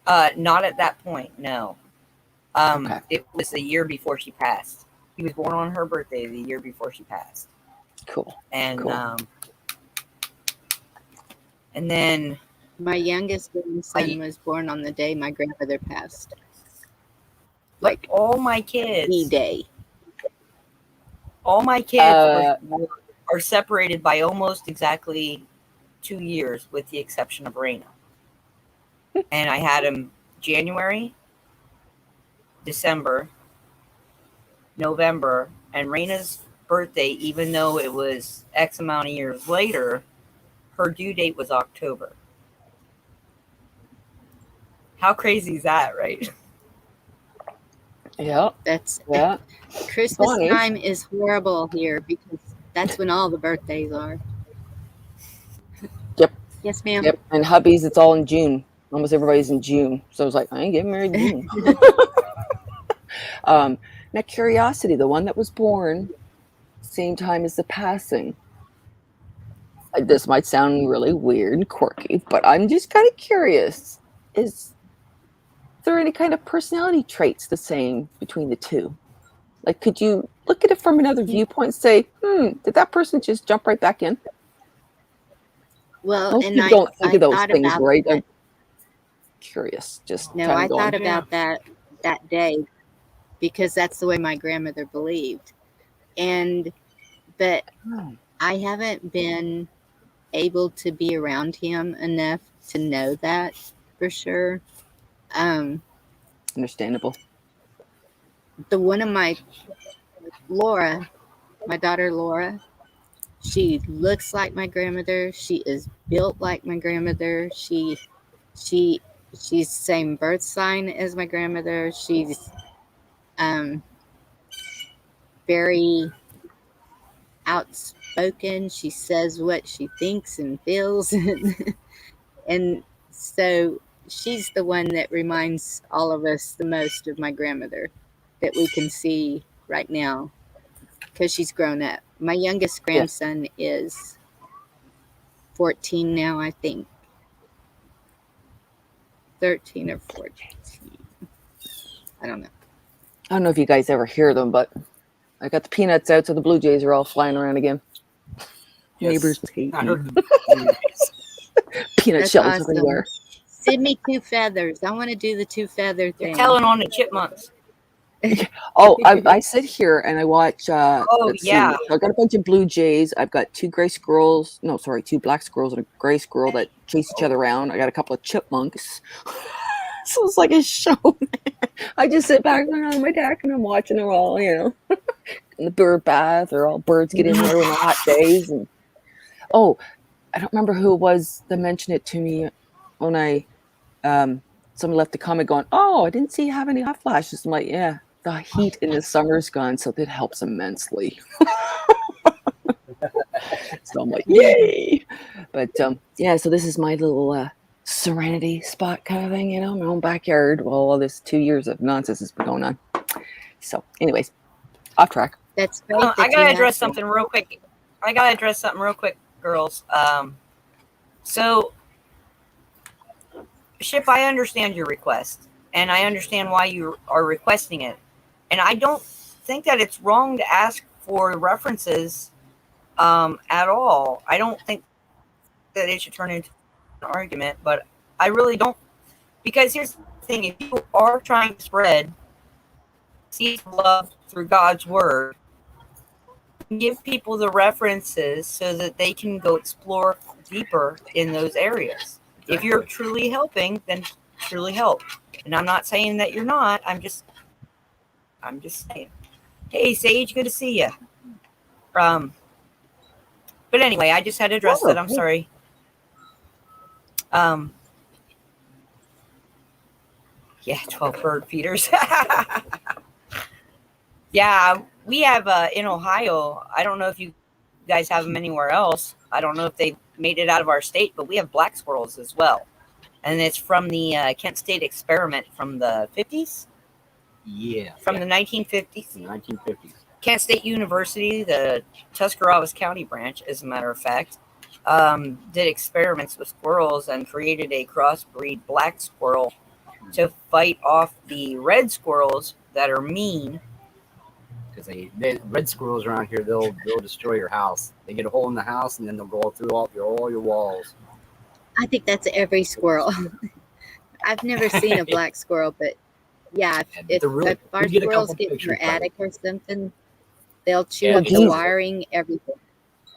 Not at that point, no. Okay. It was the year before she passed. He was born on her birthday the year before she passed. Cool. And Cool. and then My youngest grandson was born on the day my grandmother passed. like all my kids, D-Day. all my kids Uh, are separated by almost exactly 2 years, with the exception of Raina. And I had him January, December, November, and Raina's birthday, even though it was X amount of years later, her due date was October. How crazy is that, right? Yeah. That's Yeah. Christmas Funny. time is horrible here because that's when all the birthdays are. Yep. Yes, ma'am. Yep. And hubbies, it's all in June. Almost everybody's in June. So I was like, I ain't getting married in June. Now, curiosity, the one that was born same time as the passing. This might sound really weird and quirky, but I'm just kind of curious. Is there any kind of personality traits the same between the two? Like, could you look at it from another viewpoint and say, did that person just jump right back in? Well, Most and people I don't think I of those thought things, about right? that. I'm curious. Just No, kind I of going, thought about that day because that's the way my grandmother believed. But "Oh, I haven't been able to be around him enough to know that for sure. understandable. The one of my daughter Laura, she looks like my grandmother. She is built like my grandmother. She's the same birth sign as my grandmother. She's very outspoken. She says what she thinks and feels, and so she's the one that reminds all of us the most of my grandmother that we can see right now because she's grown up. My youngest grandson is 14 now, I think. 13 or 14. I don't know. I don't know if you guys ever hear them, but I got the peanuts out, so the blue jays are all flying around again. Yes. Neighbors hate I me. heard the Peanut That's shells awesome. everywhere. Send me 2 feathers. I want to do the 2 feather They're thing. telling on the chipmunks. Oh, I sit here and I watch. Let's yeah. see. So I've got a bunch of blue jays. I've got 2 gray squirrels. No, sorry, 2 black squirrels and a gray squirrel that chase each other around. I got a couple of chipmunks. So it's like a show. I just sit back on my deck and I'm watching them all, in the bird bath, or all birds get in there on the hot days. And I don't remember who it was that mentioned it to me when I somebody left a comment going, "Oh, I didn't see you have any hot flashes." I'm like, "Yeah, the heat in the summer's gone, so that helps immensely." So I'm like, "Yay!" But yeah, so this is my little serenity spot kind of thing, my own backyard while all this 2 years of nonsense has been going on. So, anyways, off track. That's great. I that you gotta have address that. something real quick. Girls. So, Ship, I understand your request, and I understand why you are requesting it, and I don't think that it's wrong to ask for references at all. I don't think that it should turn into an argument, but I really don't, because here's the thing: if you are trying to spread seeds of love through God's word, give people the references so that they can go explore deeper in those areas. If you're truly helping, then truly help. And I'm not saying that you're not. I'm just saying. Hey, Sage, good to see you. But anyway, I just had to address that. I'm sorry. Yeah, 12 bird feeders. Yeah, we have in Ohio. I don't know if you guys have them anywhere else. I don't know if they made it out of our state, but we have black squirrels as well. And it's from the Kent State experiment from the 50s. Yeah. From the 1950s. The 1950s. Kent State University, the Tuscarawas County branch, as a matter of fact, did experiments with squirrels and created a crossbreed black squirrel to fight off the red squirrels that are mean. Because they red squirrels around here, they'll destroy your house. They get a hole in the house and then they'll go through all your walls. I think that's every squirrel. I've never seen a black squirrel, but yeah, if our squirrels get in your attic or something, they'll chew up the wiring, everything.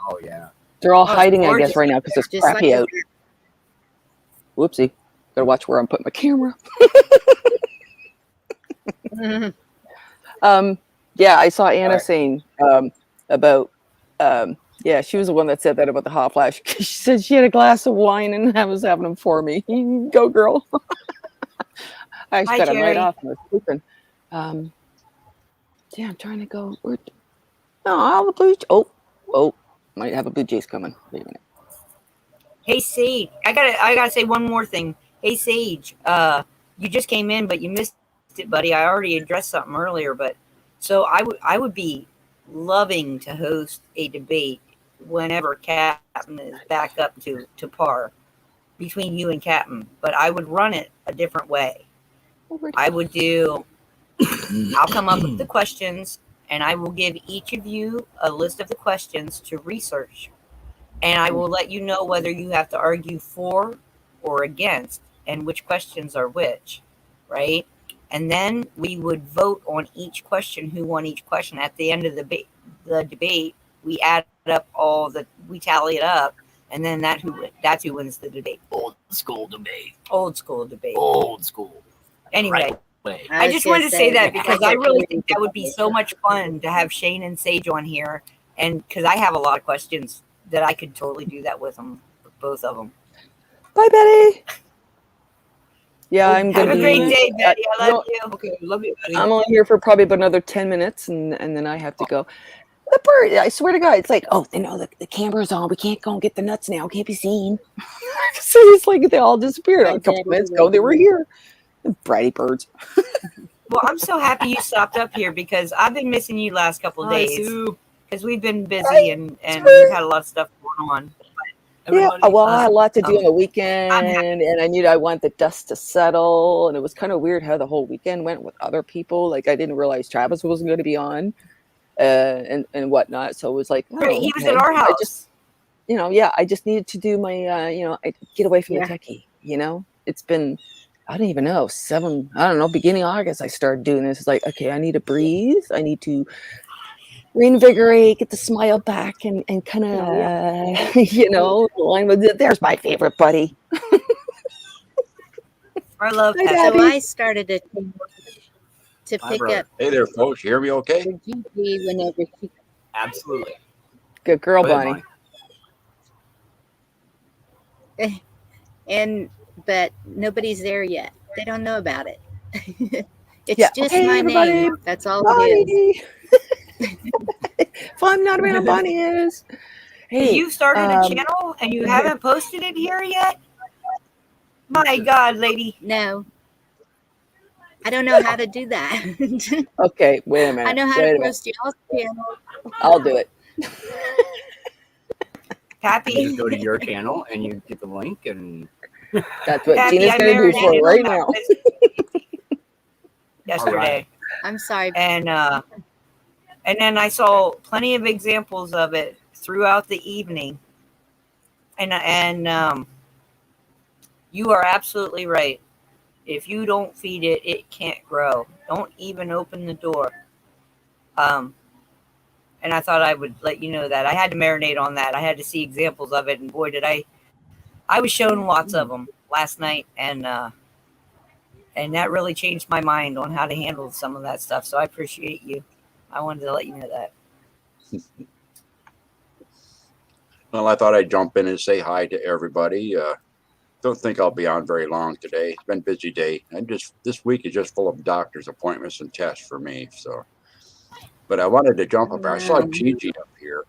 Oh yeah, they're all hiding, I guess, right now because it's crappy out. Whoopsie! Gotta watch where I'm putting my camera. Yeah, I saw Anna saying about yeah, she was the one that said that about the hot flash. She said she had a glass of wine and I was having them for me. Go, girl. I just got them right off and I was sleeping. Yeah, I'm trying to go. No, I'll blue. Oh, might have a blue jays coming. Wait a minute. Hey, Sage, I gotta say one more thing. Hey, Sage, you just came in, but you missed it, buddy. I already addressed something earlier, but so I would be loving to host a debate whenever Captain is back up to par between you and Captain, but I would run it a different way. I would do, I'll come up with the questions and I will give each of you a list of the questions to research. And I will let you know whether you have to argue for or against and which questions are which, right? And then we would vote on each question, who won each question. At the end of the debate, we add up we tally it up, and then that's who wins the debate. Old school debate. Old school debate. Old school. Anyway, right. I just wanted to say that because I really think that would be so much fun to have Shane and Sage on here, and because I have a lot of questions that I could totally do that with them, both of them. Bye, Betty. Yeah, I'm Have gonna a great day, Betty. I love you. Okay, love you, Betty. I'm only here for probably about another 10 minutes, and then I have to go. The bird, I swear to God, it's like, oh, the camera's on. We can't go and get the nuts now. Can't be seen. So it's like they all disappeared. A couple minutes ago, they were here. Bratty birds. Well, I'm so happy you stopped up here because I've been missing you last couple of days because we've been busy and we've had a lot of stuff going on. Yeah, well, I had a lot to do on the weekend, and I want the dust to settle, and it was kind of weird how the whole weekend went with other people. Like I didn't realize Travis wasn't going to be on, and whatnot. So it was like, he was at our house. I just needed to do my, I get away from the techie. It's been, I don't even know, beginning of August I started doing this. It's like, okay, I need to breathe. I need to reinvigorate, get the smile back, and kind of, line with it. There's my favorite buddy. I love that. So I started to pick up. Hey there, folks. You hear me okay? GG whenever she. Absolutely. Good girl, Bonnie. But nobody's there yet. They don't know about it. It's Yeah. just Hey, my everybody. name. That's all it is. Bonnie. If I'm not around, Bonnie is. Hey, You started a channel and you haven't posted it here yet? My God, lady. No, I don't know how to do that. okay, wait a minute. I know how wait to a minute. post y'all's channel. I'll do it. You Pappy, just go to your channel and you get the link, and That's what Pappy, Gina's I going to do for marinated it right on now. that yesterday. Alright. I'm sorry. And then I saw plenty of examples of it throughout the evening. And you are absolutely right. If you don't feed it, it can't grow. Don't even open the door. And I thought I would let you know that. I had to marinate on that. I had to see examples of it, and boy, did I was shown lots of them last night, and that really changed my mind on how to handle some of that stuff. So I appreciate you. I wanted to let you know that. Well, I thought I'd jump in and say hi to everybody. Don't think I'll be on very long today. It's been a busy day. This week is just full of doctor's appointments and tests for me. So, but I wanted to jump up. I saw Wow. Gigi up here,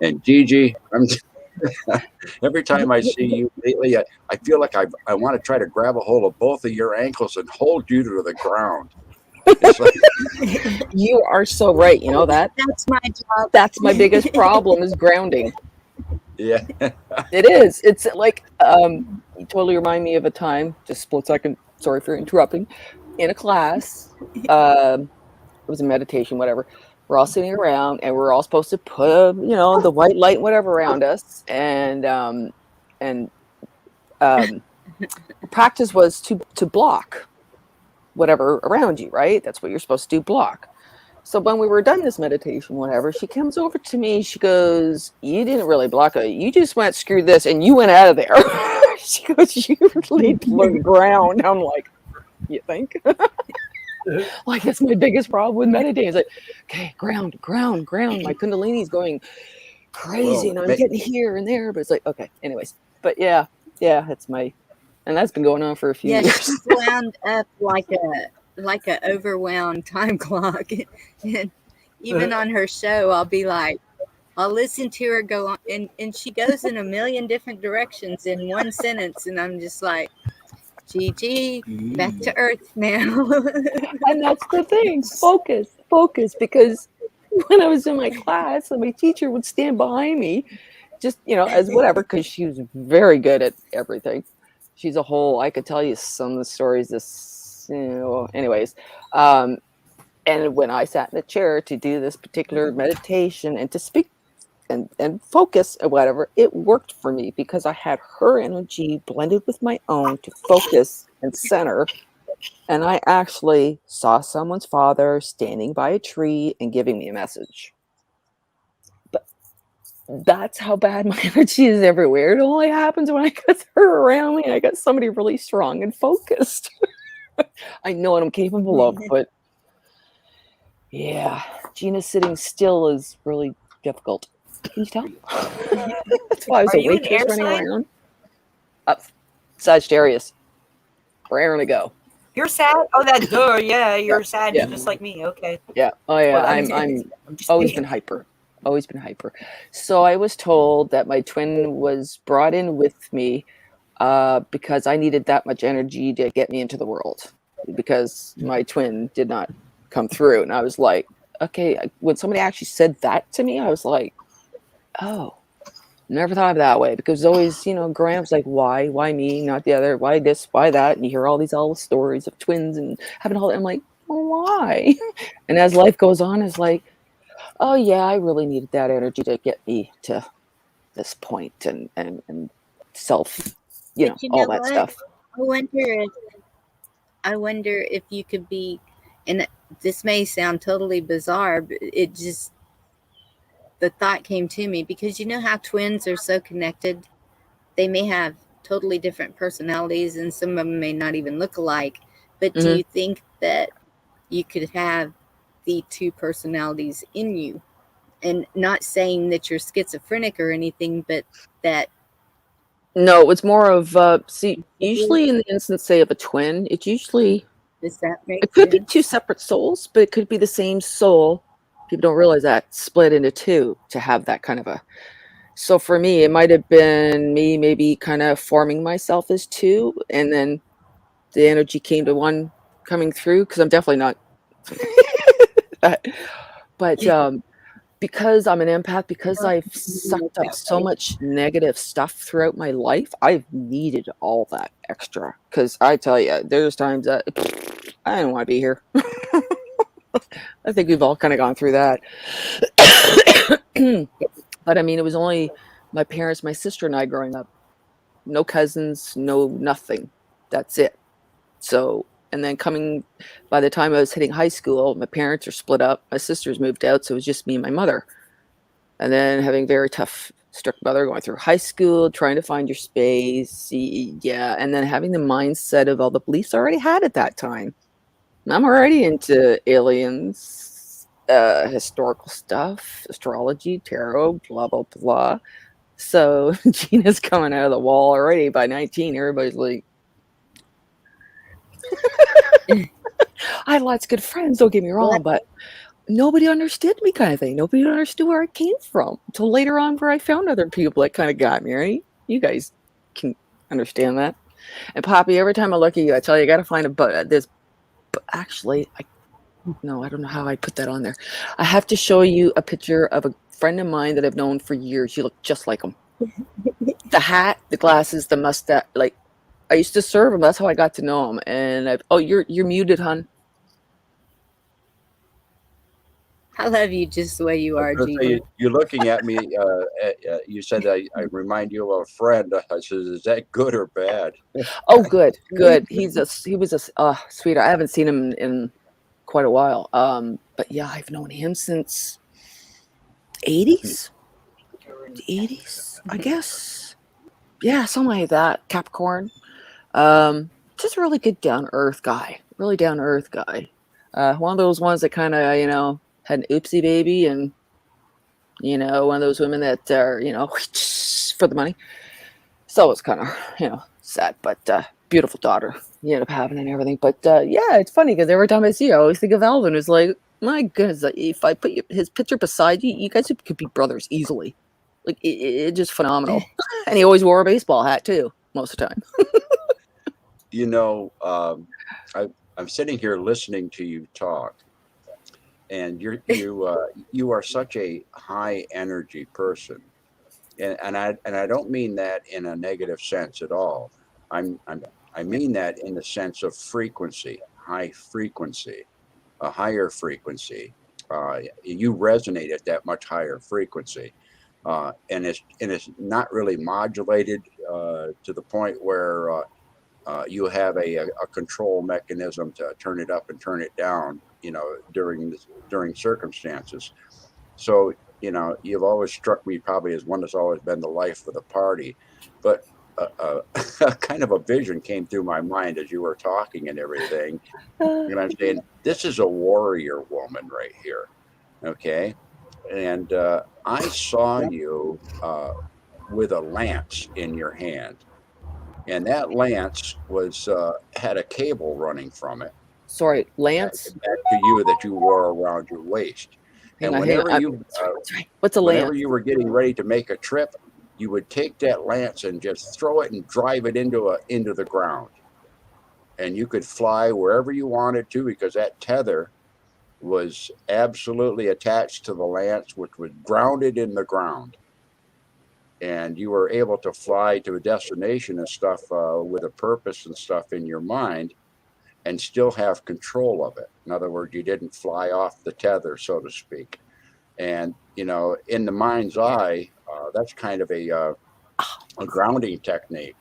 and Gigi, every time I see you lately, I feel like I want to try to grab a hold of both of your ankles and hold you to the ground. It's like, You are so right. You know that? That's my job. That's my biggest problem is grounding. yeah, It is. It's like you totally remind me of a time, just split second, sorry for interrupting, in a class. It was a meditation, whatever. We're all sitting around and we're all supposed to put, the white light, whatever, around us. And practice was to block whatever around you, right? That's what you're supposed to do, block. So when we were done this meditation, whatever, she comes over to me. She goes, "You didn't really block it. You just went, screw this, and you went out of there." She goes, "You laid to the ground." I'm like, "You think?" Like, that's my biggest problem with meditating. It's like, okay, ground. My Kundalini's going crazy, and I'm getting here and there. But it's like, okay, anyways. But yeah, that's and that's been going on for a few years. She's wound up like a overwound time clock. And even on her show, I'll be like, I'll listen to her go on, and she goes in a million different directions in one sentence, and I'm just like, Gigi, back to earth now. And that's the thing, focus, because when I was in my class, my teacher would stand behind me, just, as whatever, because she was very good at everything. She's I could tell you some of the stories anyways. And when I sat in the chair to do this particular meditation and to speak and focus or whatever, it worked for me because I had her energy blended with my own to focus and center. And I actually saw someone's father standing by a tree and giving me a message. But that's how bad my energy is everywhere. It only happens when I got her around me and I got somebody really strong and focused. I know what I'm capable of, but yeah, Gina sitting still is really difficult. Can you tell? That's why I was Are you awake, an just air running sign? around. Up, Sagittarius. Raring to go. You're sad? Oh, that's duh. Yeah, you're sad Yeah. just like me. Okay. Yeah. Oh yeah. Well, I'm just always kidding. been hyper. Always been hyper. So I was told that my twin was brought in with me because I needed that much energy to get me into the world, because my twin did not come through. And I was like, okay, when somebody actually said that to me, I was like, oh, never thought of it that way, because always, growing up was like, why me, not the other, why this, why that? And you hear all these stories of twins and having all that. I'm like, well, why? And as life goes on, it's like, oh yeah, I really needed that energy to get me to this point and self, But you all know that what? stuff. I wonder if you could be, and this may sound totally bizarre, but the thought came to me, because you know how twins are so connected. They may have totally different personalities, and some of them may not even look alike. But do you think that you could have the two personalities in you? And not saying that you're schizophrenic or anything, but that No, it's more of usually in the instance, say, of a twin, it's usually Does that make it could be sense? two separate souls, but it could be the same soul. People don't realize that split into two to have that kind of a. So for me, it might have been me maybe kind of forming myself as two, and then the energy came to one coming through because I'm definitely not. But because I'm an empath, because I've sucked up so much negative stuff throughout my life, I've needed all that extra. Because I tell you, there's times that I don't want to be here. I think we've all kind of gone through that. But I mean, it was only my parents, my sister, and I growing up. No cousins, no nothing. That's it. So, and then coming by the time I was hitting high school, my parents are split up. My sisters moved out, so it was just me and my mother. And then having very tough, strict mother, going through high school, trying to find your space. Yeah. And then having the mindset of all the beliefs I already had at that time. I'm already into aliens, historical stuff, astrology, tarot, blah, blah, blah. So Gina's coming out of the wall already by 19. Everybody's like, I had lots of good friends, don't get me wrong, but nobody understood me kind of thing. Nobody understood where I came from until later on where I found other people that kind of got me, right? You guys can understand that. And Poppy, every time I look at you, I tell you, I got to find this. But actually, I don't know how I put that on there. I have to show you a picture of a friend of mine that I've known for years. You look just like him. The hat, the glasses, the mustache. Like, I used to serve him. That's how I got to know him. And you're muted, hon. I love you just the way you are, So Gina. you're looking at me. You said I remind you of a friend. I said, is that good or bad? Oh, good. He was a sweetheart. I haven't seen him in quite a while. But yeah, I've known him since 80s, I guess. Yeah, something like that. Capricorn. Just a really good down to earth guy. Really down to earth guy. One of those ones that kind of had an oopsie baby, and one of those women that are for the money. So it's kind of sad, but beautiful daughter you end up having and everything. But yeah, it's funny because every time I see you, I always think of Alvin. It's like, my goodness, if I put his picture beside you, you guys could be brothers easily. Like it's just phenomenal. And he always wore a baseball hat too, most of the time. I'm sitting here listening to you talk, and you are such a high energy person, and I don't mean that in a negative sense at all. I mean that in the sense of frequency, high frequency, a higher frequency. You resonate at that much higher frequency, and it's not really modulated to the point where you have a control mechanism to turn it up and turn it down, during circumstances. So, you've always struck me probably as one that's always been the life of the party. But kind of a vision came through my mind as you were talking and everything. And I'm saying, this is a warrior woman right here. Okay. And I saw you with a lance in your hand. And that lance had a cable running from it. Sorry, Lance. Back to you that you wore around your waist. And whenever what's a lance? Whenever you were getting ready to make a trip, you would take that lance and just throw it and drive it into the ground. And you could fly wherever you wanted to, because that tether was absolutely attached to the lance, which was grounded in the ground. And you were able to fly to a destination and stuff with a purpose and stuff in your mind, and still have control of it. In other words, you didn't fly off the tether, so to speak. And, in the mind's eye, that's kind of a grounding technique.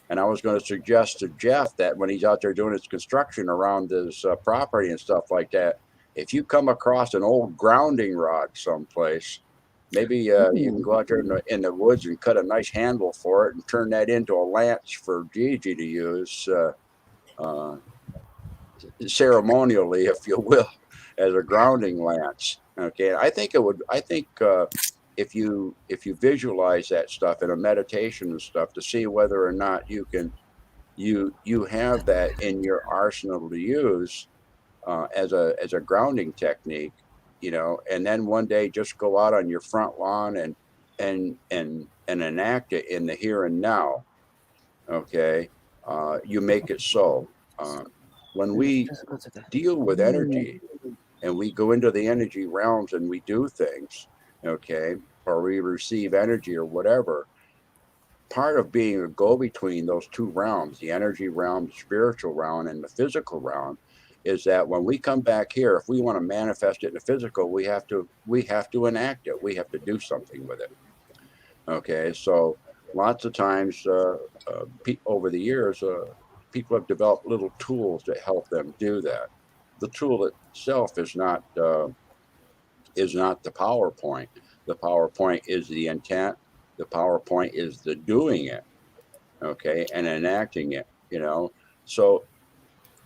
And I was going to suggest to Jeff that when he's out there doing his construction around his property and stuff like that, if you come across an old grounding rod someplace, maybe you can go out there in the woods and cut a nice handle for it and turn that into a lance for Gigi to use ceremonially, if you will, as a grounding lance. Okay, I think if you visualize that stuff in a meditation and stuff to see whether or not you can you have that in your arsenal to use as a grounding technique, you know, and then one day just go out on your front lawn and enact it in the here and now. Okay, you make it so. When we deal with energy and we go into the energy realms and we do things, okay, or we receive energy or whatever, part of being a go-between those two realms, the energy realm, the spiritual realm, and the physical realm, is that when we come back here, if we want to manifest it in the physical, we have to enact it. We have to do something with it. Okay, so lots of times over the years, people have developed little tools that help them do that. The tool itself is not the PowerPoint. The PowerPoint is the intent. The PowerPoint is the doing it, okay, and enacting it. You know, so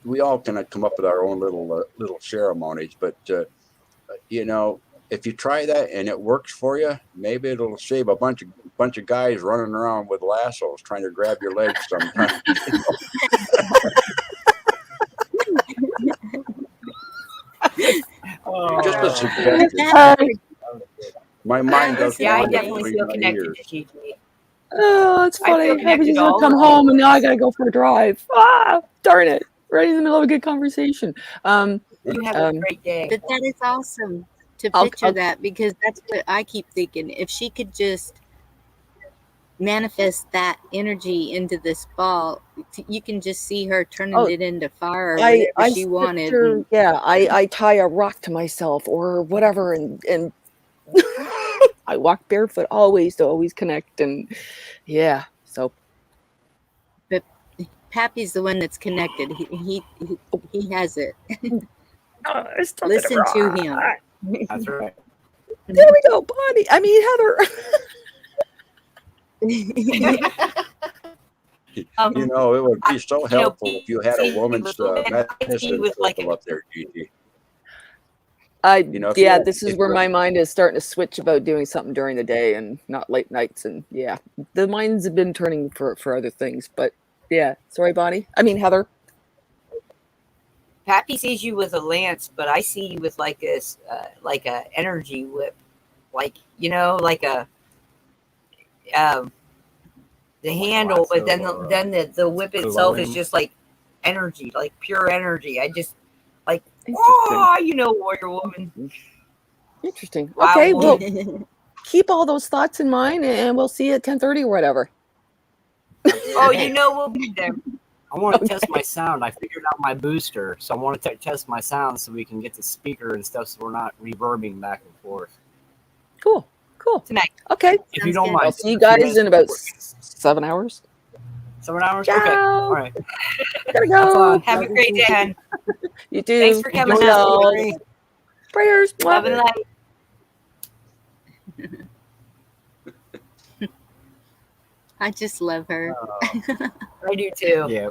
we all can come up with our own little ceremonies, but you know, if you try that and it works for you, maybe it'll save a bunch of guys running around with lassos trying to grab your legs sometimes. Just a suggestion. My mind does. Yeah, I wander definitely between feel my connected ears. to Gigi. Oh, it's I feel funny. Happy connected just to all come of home you. and now I gotta go for a drive. Ah, darn it! Right in the middle of a good conversation. You have a great day. But that is awesome to I'll- picture that, because that's what I keep thinking. If she could just manifest that energy into this ball, you can just see her turning Oh, it into fire or I whatever she wanted. picture, yeah, I tie a rock to myself or whatever, and I walk barefoot always to always connect, and yeah, so But Pappy's the one that's connected. He has it. Listen to him. That's right. There we go, Bonnie. I mean, Heather. You know, it would be so you know, helpful if you had a woman's medicine with like circle up there, Gigi. You know, if Yeah, you- this is if where you're- my mind is starting to switch about doing something during the day and not late nights, and yeah, the minds have been turning for other things, but yeah, sorry, Bonnie. I mean, Heather. Pappy sees you with a lance, but I see you with like this, like a energy whip, like, you know, like a the handle, but then the whip itself is glowing. just like energy, like pure energy. I just like, Interesting. oh, you know, Warrior Woman. Interesting. Wow, Okay, well, woman. keep all those thoughts in mind, and we'll see you at 10:30 or whatever. Oh, you know, we'll be there. I want to test my sound. I figured out my booster, so I want to test my sound so we can get the speaker and stuff, so we're not reverbing back and forth. Cool. Tonight. Okay, If you Sounds don't good. mind, I'll see you guys in about 7 7 hours. hours. Ciao. Okay, all right. Gotta go. Have a great day, hon. You too. Thanks for coming Enjoy out. y'all. Prayers. Love and light. I just love her. I do too. Yeah.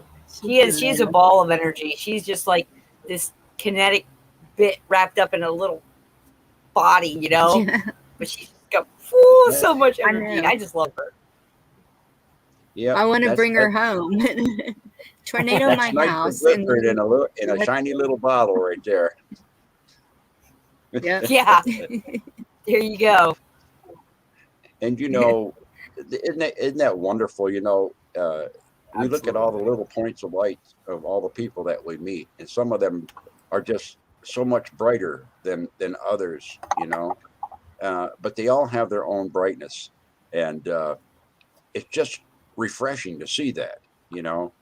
She's a ball of energy. She's just like this kinetic bit wrapped up in a little body, you know. Yeah. But she's got so much I energy. know. I just love her. Yeah, I want to that's- bring her that's- home. Tornado That's my nice house. and glittered in a shiny little bottle right there. Yeah. Yeah, there you go. And you know, isn't that wonderful? You know, we look at all the little points of light of all the people that we meet, and some of them are just so much brighter than others. You know, but they all have their own brightness, and it's just refreshing to see that. You know.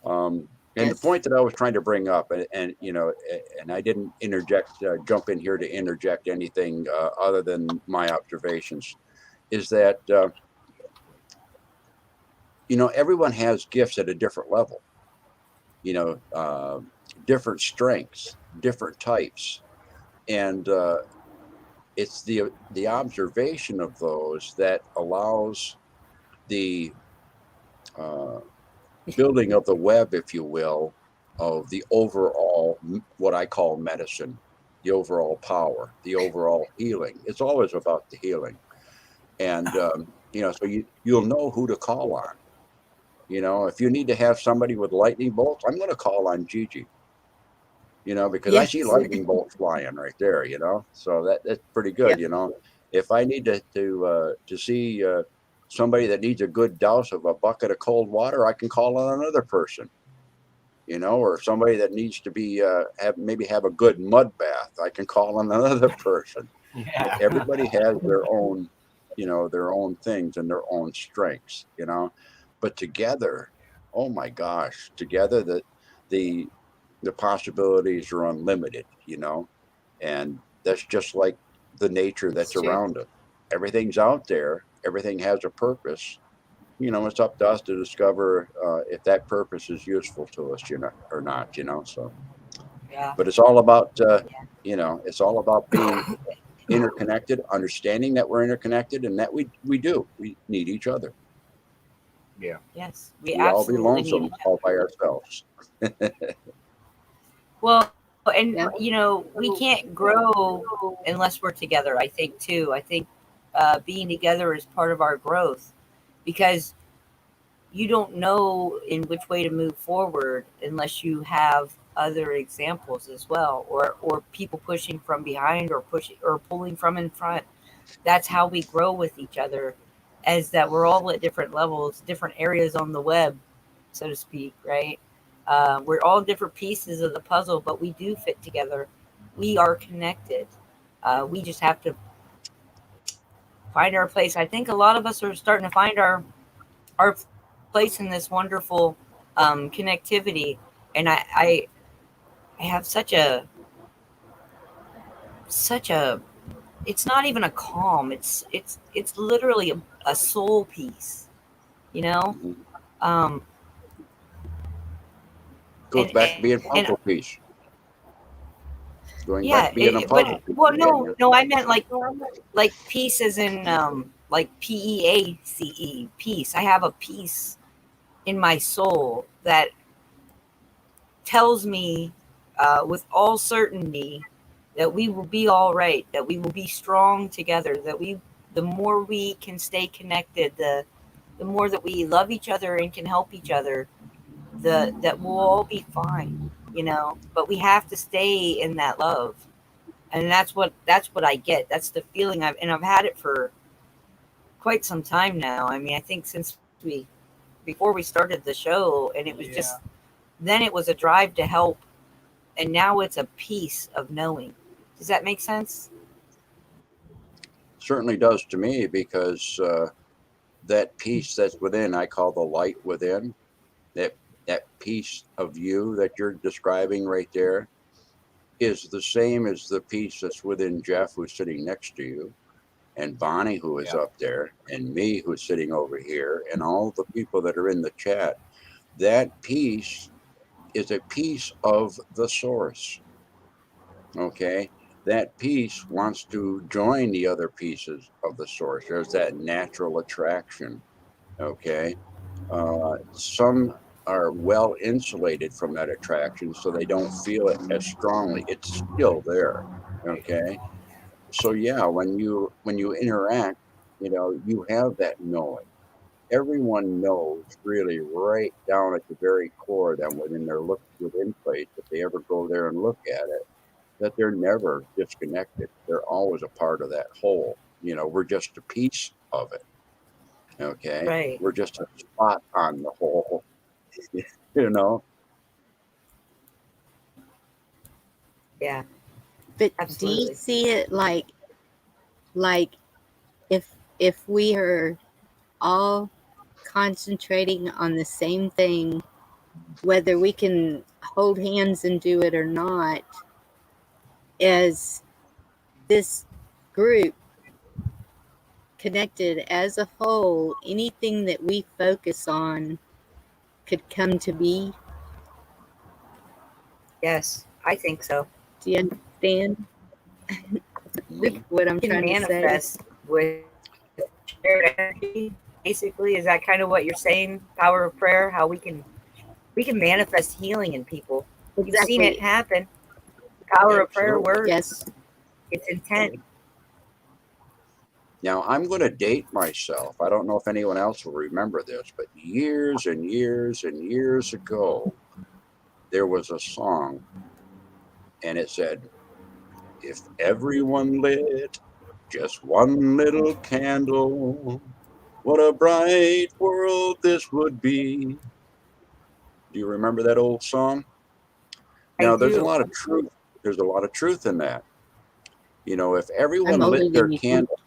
And Yes. the point that I was trying to bring up, and you know, and I didn't jump in here to interject anything other than my observations, is that you know, everyone has gifts at a different level. You know, different strengths, different types, and it's the observation of those that allows the building of the web, if you will, of the overall, what I call medicine, the overall power, the overall healing. It's always about the healing. And so you'll know who to call on. If you need to have somebody with lightning bolts, I'm going to call on Gigi. Because I see Yes. lightning bolts flying right there. So that's pretty good. If I need to see somebody that needs a good douse of a bucket of cold water, I can call on another person. Or somebody that needs to be have a good mud bath, I can call on another person. Yeah. Everybody has their own, their own things and their own strengths. But together, oh my gosh, together the possibilities are unlimited. And that's just like the nature that's It's true. around us. Everything's out there. Everything has a purpose. It's up to us to discover if that purpose is useful to us, or not. So, Yeah. but it's all about, it's all about being interconnected, understanding that we're interconnected, and that we need each other. Yeah. Yes, we We all be absolutely need lonesome each other. all by ourselves. Well, and Yeah. we can't grow unless we're together. I think too. I think being together is part of our growth, because you don't know in which way to move forward unless you have other examples as well, or people pushing from behind, or pushing or pulling from in front. That's how we grow with each other, as that we're all at different levels, different areas on the web, so to speak, right? We're all different pieces of the puzzle, but we do fit together. We are connected. We just have to find our place. I think a lot of us are starting to find our place in this wonderful connectivity, and I have such a it's not even a calm. It's literally a soul peace, you know. Mhm. Um, Goes and back to being and puzzle piece. Going back yeah, to being a puzzle but piece well, again. no, I meant like peace, as in like PEACE, peace. I have a peace in my soul that tells me with all certainty that we will be all right, that we will be strong together, that the more we can stay connected, the more that we love each other and can help each other, that we'll all be fine, But we have to stay in that love, and that's what I get. That's the feeling I've had it for quite some time now. I mean, I think since we before we started the show, and it was just then it was a drive to help, and now it's a piece of knowing. Does that make sense? Certainly does to me, because that peace that's within, I call the light within. That that piece of you that you're describing right there is the same as the piece that's within Jeff, who's sitting next to you, and Bonnie, who is Yeah. up there, and me, who's sitting over here, and all the people that are in the chat. That piece is a piece of the source. Okay. That piece wants to join the other pieces of the source. There's that natural attraction. Okay. Some are well insulated from that attraction, so they don't feel it as strongly. It's still there. Okay. So yeah, when you interact, you have that knowing. Everyone knows, really, right down at the very core of them, within their within place, if they ever go there and look at it, that they're never disconnected. They're always a part of that whole. We're just a piece of it. Okay. Right. We're just a spot on the whole. you know Yeah. But do you Absolutely. see it like if we are all concentrating on the same thing, whether we can hold hands and do it or not, as this group connected as a whole, anything that we focus on could come to be? Yes, I think so. Do you understand what I'm Can trying to say? manifest with shared energy. Basically, is that kind of what you're saying? Power of prayer, how we can manifest healing in people. You've seen it Exactly. happen. Power of prayer Absolutely. works. Yes. It's intent. Now, I'm going to date myself. I don't know if anyone else will remember this, but years and years and years ago, there was a song, and it said, "If everyone lit just one little candle, what a bright world this would be." Do you remember that old song? I Now, there's a do. lot of truth. There's a lot of truth in that. You know, if I'm everyone older lit their than you. candle,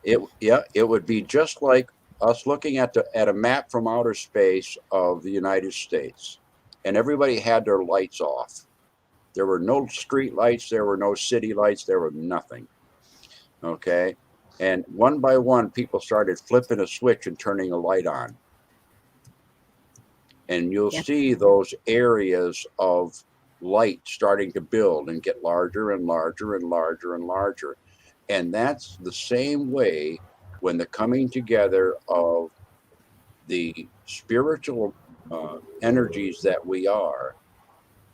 it would be just like us looking at a map from outer space of the United States, and everybody had their lights off. There were no street lights, there were no city lights, there were nothing. Okay, and one by one, people started flipping a switch and turning a light on, and you'll Yeah. see those areas of light starting to build and get larger and larger and larger and larger. And that's the same way when the coming together of the spiritual energies that we are,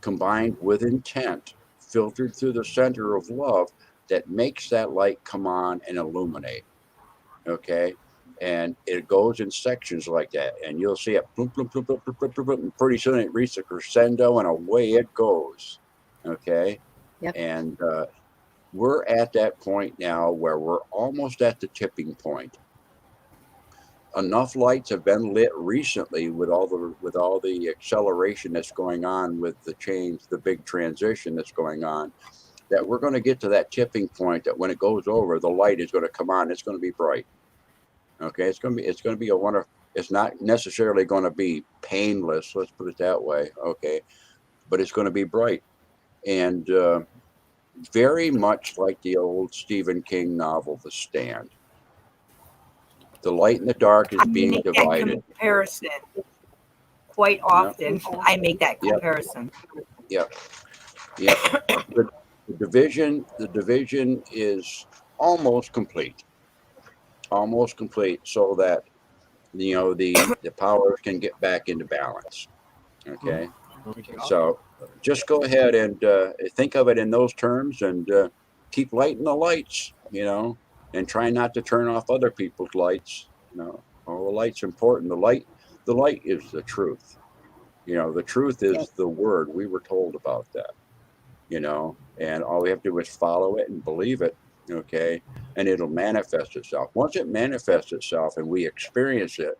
combined with intent, filtered through the center of love, that makes that light come on and illuminate. Okay. And it goes in sections like that, and you'll see it, bloop, bloop, bloop, bloop, bloop, bloop, bloop, and pretty soon it reaches a crescendo, and away it goes. Okay. Yep. And we're at that point now where we're almost at the tipping point. Enough lights have been lit recently with all the acceleration that's going on with the change, the big transition that's going on, that we're going to get to that tipping point that when it goes over, the light is going to come on. It's going to be bright. Okay, it's going to be a wonderful. It's not necessarily going to be painless. Let's put it that way. Okay, but it's going to be bright, and very much like the old Stephen King novel, The Stand. The light and the dark is I being make that divided. comparison quite Yeah. often. I make that Yep. comparison. Yep. Yep. The division is almost complete. Almost complete, so that the powers can get back into balance. Okay. So just go ahead and think of it in those terms, and keep lighting the lights, and try not to turn off other people's lights. All the light's important. The light is the truth. The truth Yes. is the word. We were told about that, and all we have to do is follow it and believe it. Okay. And it'll manifest itself. Once it manifests itself and we experience it,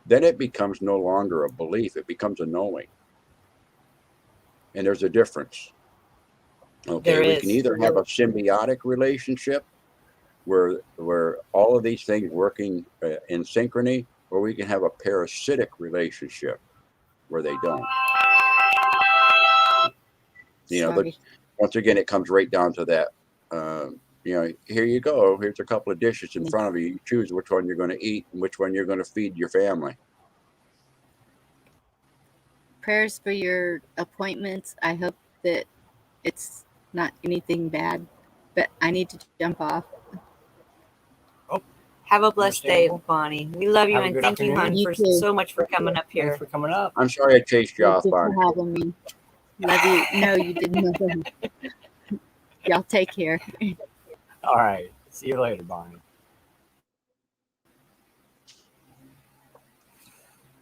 then it becomes no longer a belief. It becomes a knowing. And there's a difference. Okay, There we can is. either have a symbiotic relationship where all of these things working in synchrony, or we can have a parasitic relationship where they don't. But Sorry. once again, it comes right down to that. Here you go. Here's a couple of dishes in front of you. You choose which one you're going to eat and which one you're going to feed your family. Prayers for your appointments. I hope that it's not anything bad, but I need to jump off. Have a blessed day, Understandable. Bonnie. We love you, Have a and good thank you, afternoon. hon, You for too. so much for coming up here. Thanks for coming up. I'm sorry I chased you Thank off, you Bonnie. for having me. Love you. No, you didn't. Y'all take care. All right. See you later, Bonnie.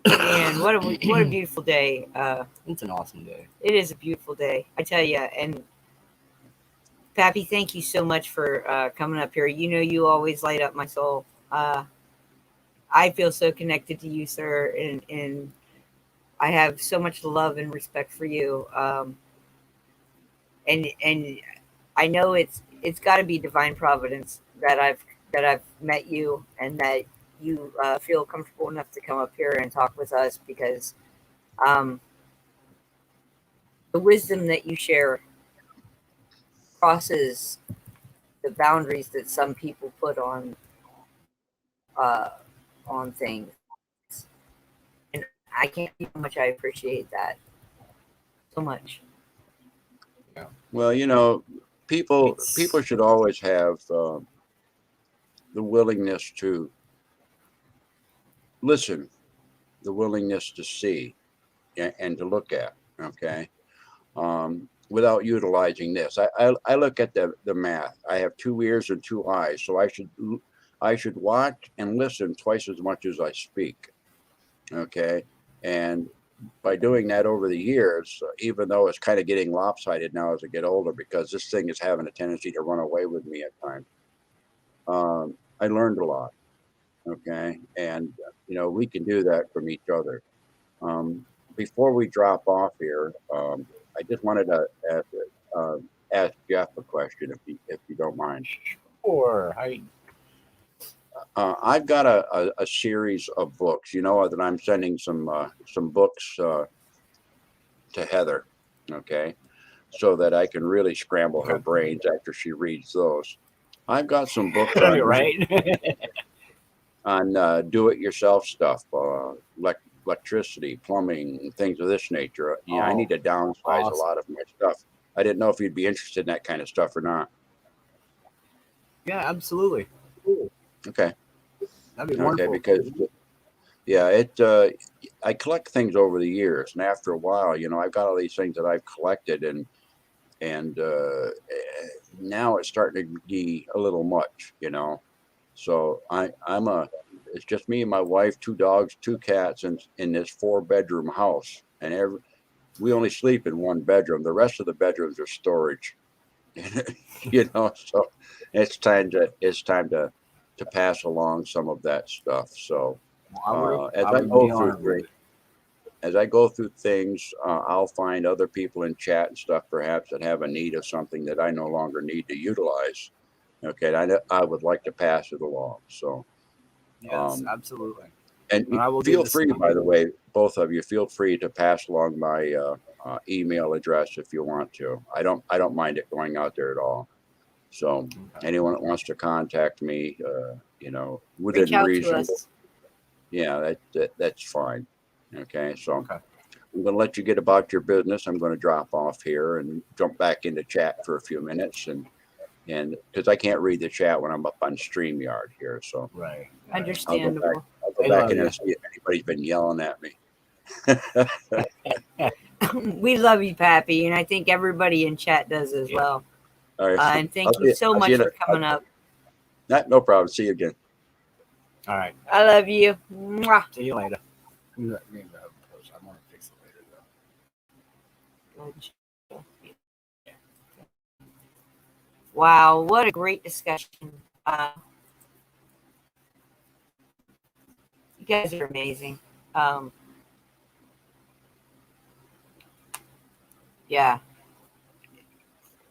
And what a beautiful day. It's an awesome day. It is a beautiful day, I tell you. And Pappy, thank you so much for coming up here. You always light up my soul. I feel so connected to you, sir, and I have so much love and respect for you. And I know it's got to be divine providence that I've met you, and that you feel comfortable enough to come up here and talk with us, because the wisdom that you share crosses the boundaries that some people put on things, and I can't tell you how much I appreciate that so much. Well, people should always have the willingness to listen, the willingness to see, and to look at. Okay. without utilizing this. I look at the math. I have 2 ears and 2 eyes, so I should watch and listen twice as much as I speak. Okay, and by doing that over the years, even though it's kind of getting lopsided now as I get older, because this thing is having a tendency to run away with me at times, I learned a lot. Okay, and we can do that from each other. Before we drop off here, I just wanted to ask Jeff a question, if you don't mind. Or I I've got a series of books, that I'm sending some books to Heather, okay, so that I can really scramble her brains after she reads those. I've got some books on right. on do-it-yourself stuff, electricity, plumbing, and things of this nature. I need to downsize a lot of my stuff. I didn't know if you'd be interested in that kind of stuff or not. Yeah, absolutely. Okay. That'd be wonderful. Because I collect things over the years, and after a while, I've got all these things that I've collected, and now it's starting to be a little much, So it's just me and my wife, 2 dogs, 2 cats, and in this 4-bedroom house, and we only sleep in 1 bedroom. The rest of the bedrooms are storage, So it's time to pass along some of that stuff. So as I go through things, I'll find other people in chat and stuff, perhaps, that have a need of something that I no longer need to utilize. Okay, I would like to pass it along. So yes, absolutely. And feel free, by the way, both of you, feel free to pass along my email address if you want to. I don't mind it going out there at all. So anyone that wants to contact me, within Reach out reason, to us. yeah, that's fine. Okay, so I'm going to let you get about your business. I'm going to drop off here and jump back into chat for a few minutes, and because I can't read the chat when I'm up on StreamYard here, so Right. Understandable. I'll go back in and see if anybody's been yelling at me. We love you, Pappy, and I think everybody in chat does as well. All right. And thank you so much for coming up. No problem. See you again. All right. I love you. Mwah. See you later. I'm going to fix it later, though. Wow, what a great discussion. You guys are amazing. Yeah.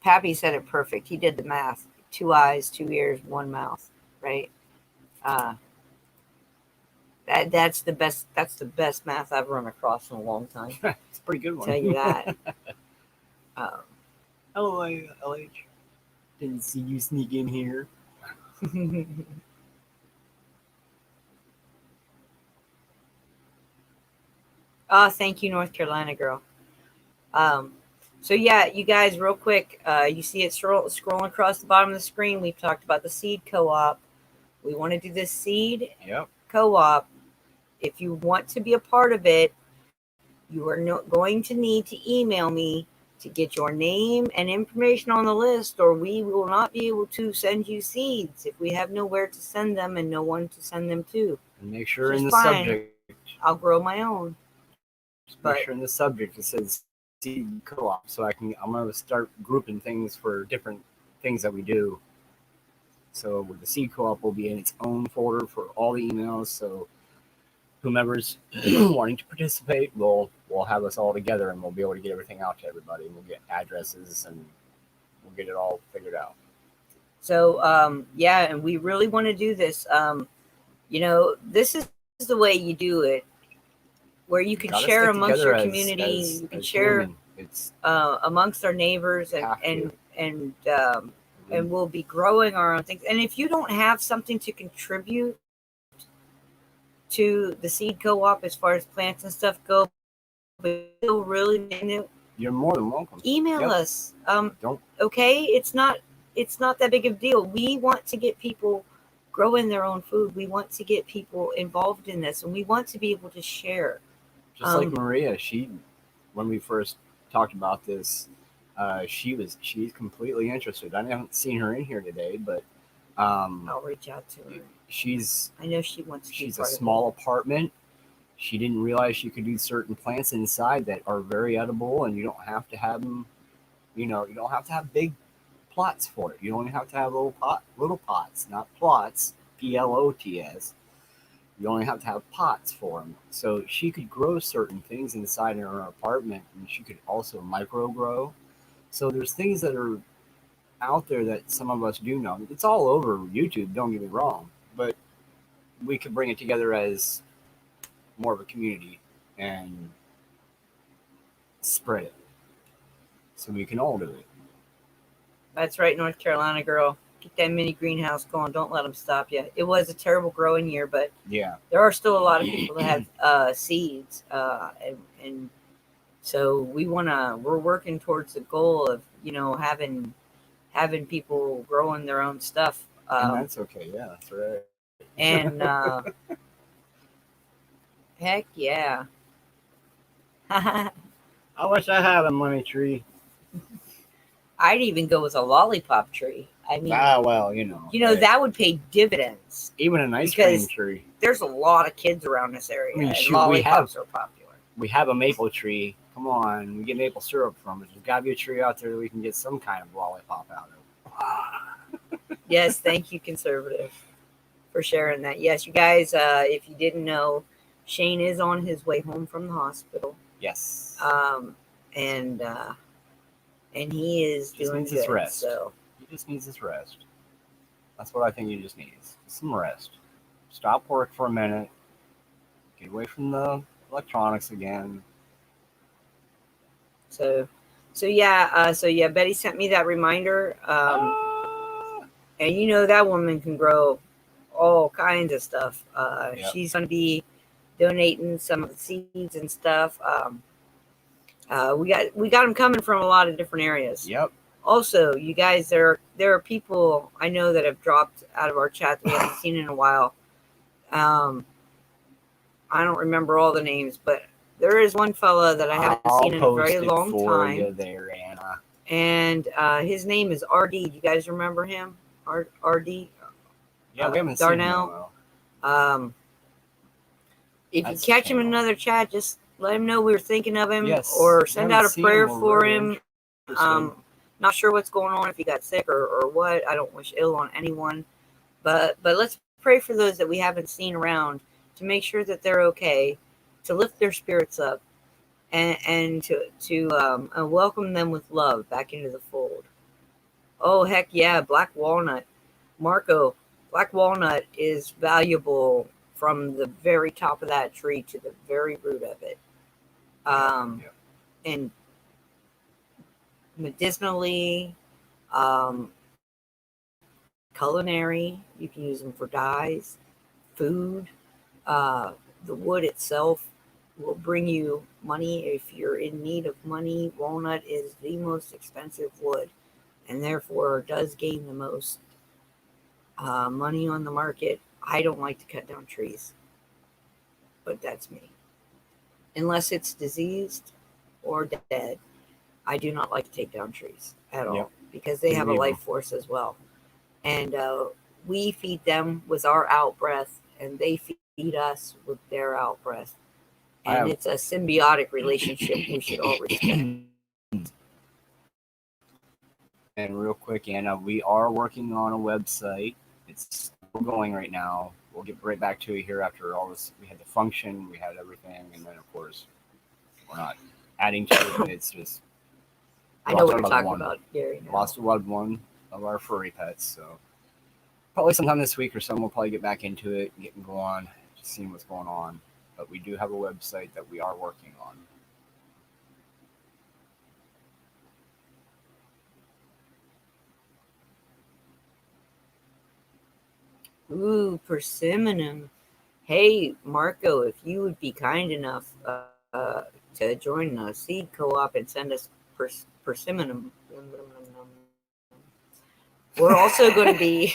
Pappy said it perfect. He did the math. 2 eyes, 2 ears, 1 mouth, right? That's the best math I've run across in a long time. It's a pretty good I'll one. tell you that. Hello, LH. Didn't see you sneak in here. Oh, thank you, North Carolina girl. So yeah, you guys, real quick, you see it scrolling across the bottom of the screen. We've talked about the seed co-op. We want to do this seed co-op. If you want to be a part of it, you are going to need to email me to get your name and information on the list, or we will not be able to send you seeds if we have nowhere to send them and no one to send them to. And make sure in the fine. subject. I'll grow my own. Make sure in the subject it says seed co-op, so I'm going to start grouping things for different things that we do. So with the seed co-op will be in its own folder for all the emails. So whomever's wanting to participate, we'll have us all together, and we'll be able to get everything out to everybody. We'll get addresses, and we'll get it all figured out. So yeah, and we really want to do this. This is the way you do it, where you can share amongst your community. You can share amongst our neighbors, and we'll be growing our own things. And if you don't have something to contribute to the seed co-op as far as plants and stuff go, but you're really you're more than welcome. Email us. Okay, it's not that big of a deal. We want to get people growing their own food. We want to get people involved in this, and we want to be able to share. Just like Maria, when we first talked about this, She's completely interested. I haven't seen her in here today, but I'll reach out to her. she's I know she wants to be she's a part of it. small apartment. She didn't realize she could do certain plants inside that are very edible, and you don't have to have them. You don't have to have big plots for it. You only have to have little pots, not plots. PLOTS. You only have to have pots for them. So she could grow certain things inside her apartment, and she could also micro grow. So there's things that are out there that some of us do know. It's all over YouTube, don't get me wrong, but we could bring it together as more of a community and spread it so we can all do it. That's right, North Carolina girl. Get that mini greenhouse going. Don't let them stop you. It was a terrible growing year, but Yeah. there are still a lot of people that have seeds, and so we're working towards the goal of having people growing their own stuff. And that's okay. Yeah, that's right. And heck yeah. I wish I had a money tree. I'd even go with a lollipop tree. I mean, Well, hey, that would pay dividends. even an ice because- cream tree. There's a lot of kids around this area, I mean, and shoot, lollipops are popular. We have a maple tree. Come on, we get maple syrup from it. There's got to be a tree out there that we can get some kind of lollipop out of. Yes, thank you, conservative, for sharing that. Yes, you guys, if you didn't know, Shane is on his way home from the hospital, Yes. and he is Just doing needs his good. rest. So He just needs his rest. That's what I think he just needs. Some rest. Stop work for a minute. Get away from the electronics again. So yeah. Betty sent me that reminder. And that woman can grow all kinds of stuff. Yep. She's going to be donating some of the seeds and stuff. We got them coming from a lot of different areas. Yep. Also, you guys, there are people I know that have dropped out of our chat that we haven't seen in a while. I don't remember all the names, but there is one fella that I haven't seen in a very long time. You there, Anna. And his name is RD. You guys remember him? RD? Yeah, we haven't Darnell. seen him in a while. If That's you catch him in Darnell. another chat, just let him know we were thinking of him, Yes, or we send haven't out a seen prayer him. We're for really him. interested. Not sure what's going on, if he got sick or what. I don't wish ill on anyone, but let's pray for those that we haven't seen around, to make sure that they're okay, to lift their spirits up, and to welcome them with love back into the fold. Oh heck yeah, black walnut, Marco. Black walnut is valuable from the very top of that tree to the very root of it. Yeah. And medicinally, culinary, you can use them for dyes, food. The wood itself will bring you money if you're in need of money. Walnut is the most expensive wood, and therefore does gain the most money on the market. I don't like to cut down trees, but that's me. Unless it's diseased or dead, I do not like to take down trees at all, Yep. because they have a Me life neither. force as well. And we feed them with our out breath, and they feed us with their out breath. And it's a symbiotic relationship we should all respect. And real quick, Anna, we are working on a website. It's still going right now. We'll get right back to you here after all this. We had the function, we had everything, and then of course we're not adding to it. It's just I know what lost you're our talking loved one. about, Gary. now. Lost a loved one of our furry pets. So probably sometime this week or so, we'll probably get back into it, getting going, just seeing what's going on. But we do have a website that we are working on. Ooh, persimmon. Hey, Marco, if you would be kind enough to join the seed co-op and send us persimmon. We're also going to be.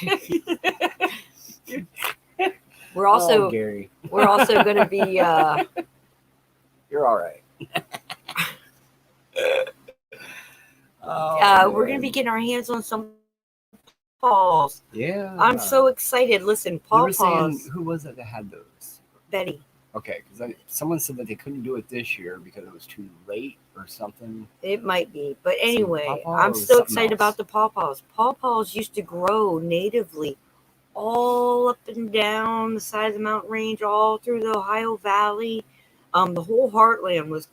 We're also Gary, we're also going to be. you're all right. We're gonna be man. getting our hands on some paws. Yeah. I'm so excited. Listen, You paw were saying, paws. who was it that had those? Betty. Okay, because someone said that they couldn't do it this year because it was too late or something. It might be, but Some anyway, pawpaw or I'm was so something excited else? about the pawpaws. Pawpaws used to grow natively all up and down the side of the mountain range, all through the Ohio Valley. The whole heartland was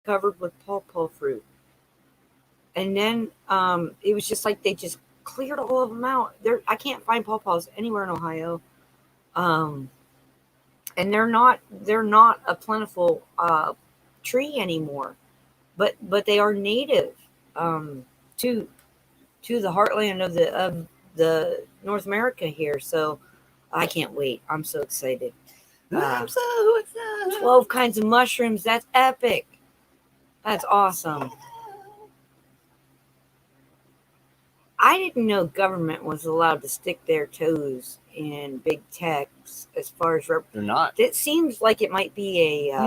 covered with pawpaw fruit, and then it was just like they just cleared all of them out. I can't find pawpaws anywhere in Ohio, and they're not a plentiful tree anymore. But they are native to the heartland of the North America here. So I can't wait. I'm so excited. I'm so excited. 12 kinds of mushrooms. That's epic. That's awesome. I didn't know government was allowed to stick their toes in big tech as far as They're not. it seems like it might be a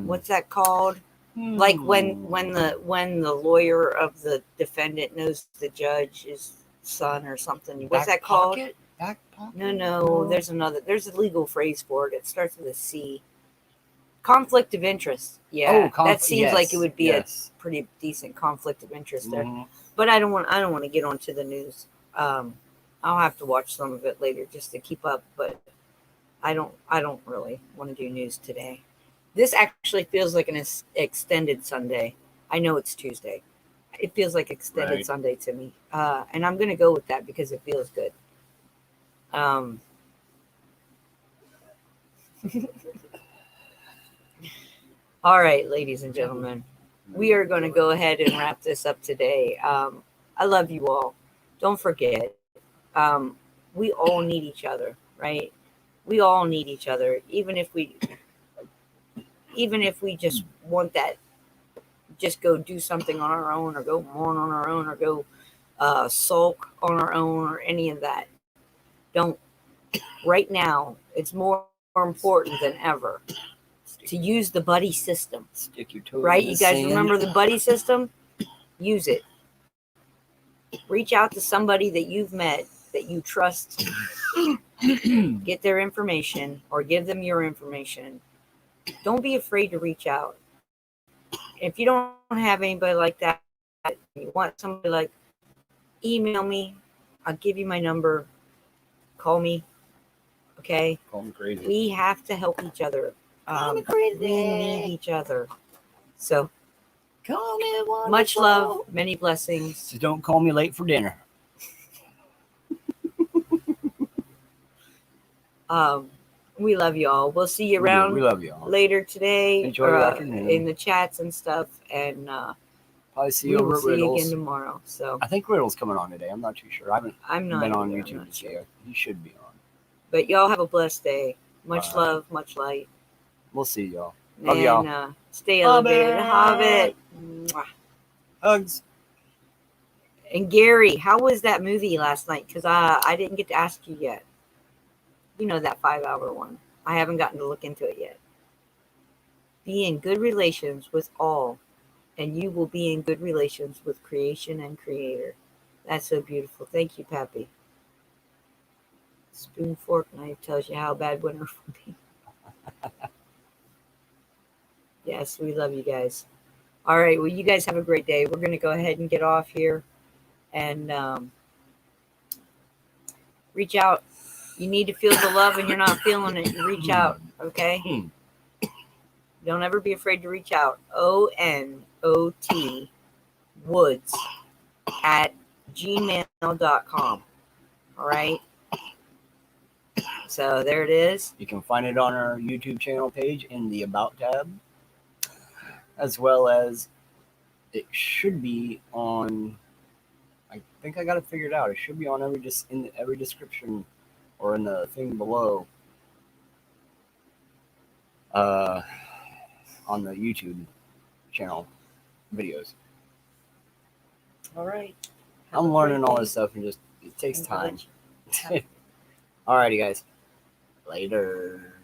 what's that called? Like when the lawyer of the defendant knows the judge's son or something. What's that called? Back pocket? No. There's a legal phrase for it. It starts with a C. Conflict of interest. Yeah, that seems like it would be a pretty decent conflict of interest there. Mhm. But I don't want to get onto the news. I'll have to watch some of it later just to keep up. But I don't really want to do news today. This actually feels like an extended Sunday. I know it's Tuesday. It feels like extended Right. Sunday to me. And I'm going to go with that because it feels good. All right, ladies and gentlemen, we are going to go ahead and wrap this up today. I love you all. Don't forget, we all need each other, right? We all need each other, even if we just want that, just go do something on our own, or go mourn on our own, or go sulk on our own, or any of that. Don't. Right now, it's more important than ever to use the buddy system. Stick your toes Right? in You the guys sand. remember the buddy system? Use it. Reach out to somebody that you've met that you trust. Get their information or give them your information. Don't be afraid to reach out. If you don't have anybody like that, you want somebody like, email me. I'll give you my number. Call me. Okay? Call me crazy. We have to help each other. We need each other. So, Call me wonderful. much love, many blessings. Just don't call me late for dinner. We love y'all. We'll see you We around love y'all. later today. Enjoy your afternoon. In the chats and stuff. And Probably see we you over will at see you again Riddles. tomorrow. So, I think Riddle's coming on today. I'm not too sure. I haven't I'm not been on either. I'm YouTube not to see sure. it. He should be on. But y'all have a blessed day. Much All right. love, much light. We'll see y'all. Love And y'all. stay elevated. Hobbit. Hobbit. Mwah. Hugs. And Gary, how was that movie last night? Because I didn't get to ask you yet. You know, that 5-hour one. I haven't gotten to look into it yet. Be in good relations with all, and you will be in good relations with creation and creator. That's so beautiful. Thank you, Pappy. Spoon, fork, knife tells you how bad winter will be. Yes, we love you guys. All right, well, you guys have a great day. We're going to go ahead and get off here and reach out. You need to feel the love and you're not feeling it. Reach out, okay? Don't ever be afraid to reach out. ONOT Woods at gmail.com. All right? So there it is. You can find it on our YouTube channel page in the About tab, as well as it should be on. I think I got it figured out. It should be on in every description or in the thing below. On the YouTube channel videos. All right. I'm learning all this stuff and it takes time. Alrighty, guys. Later.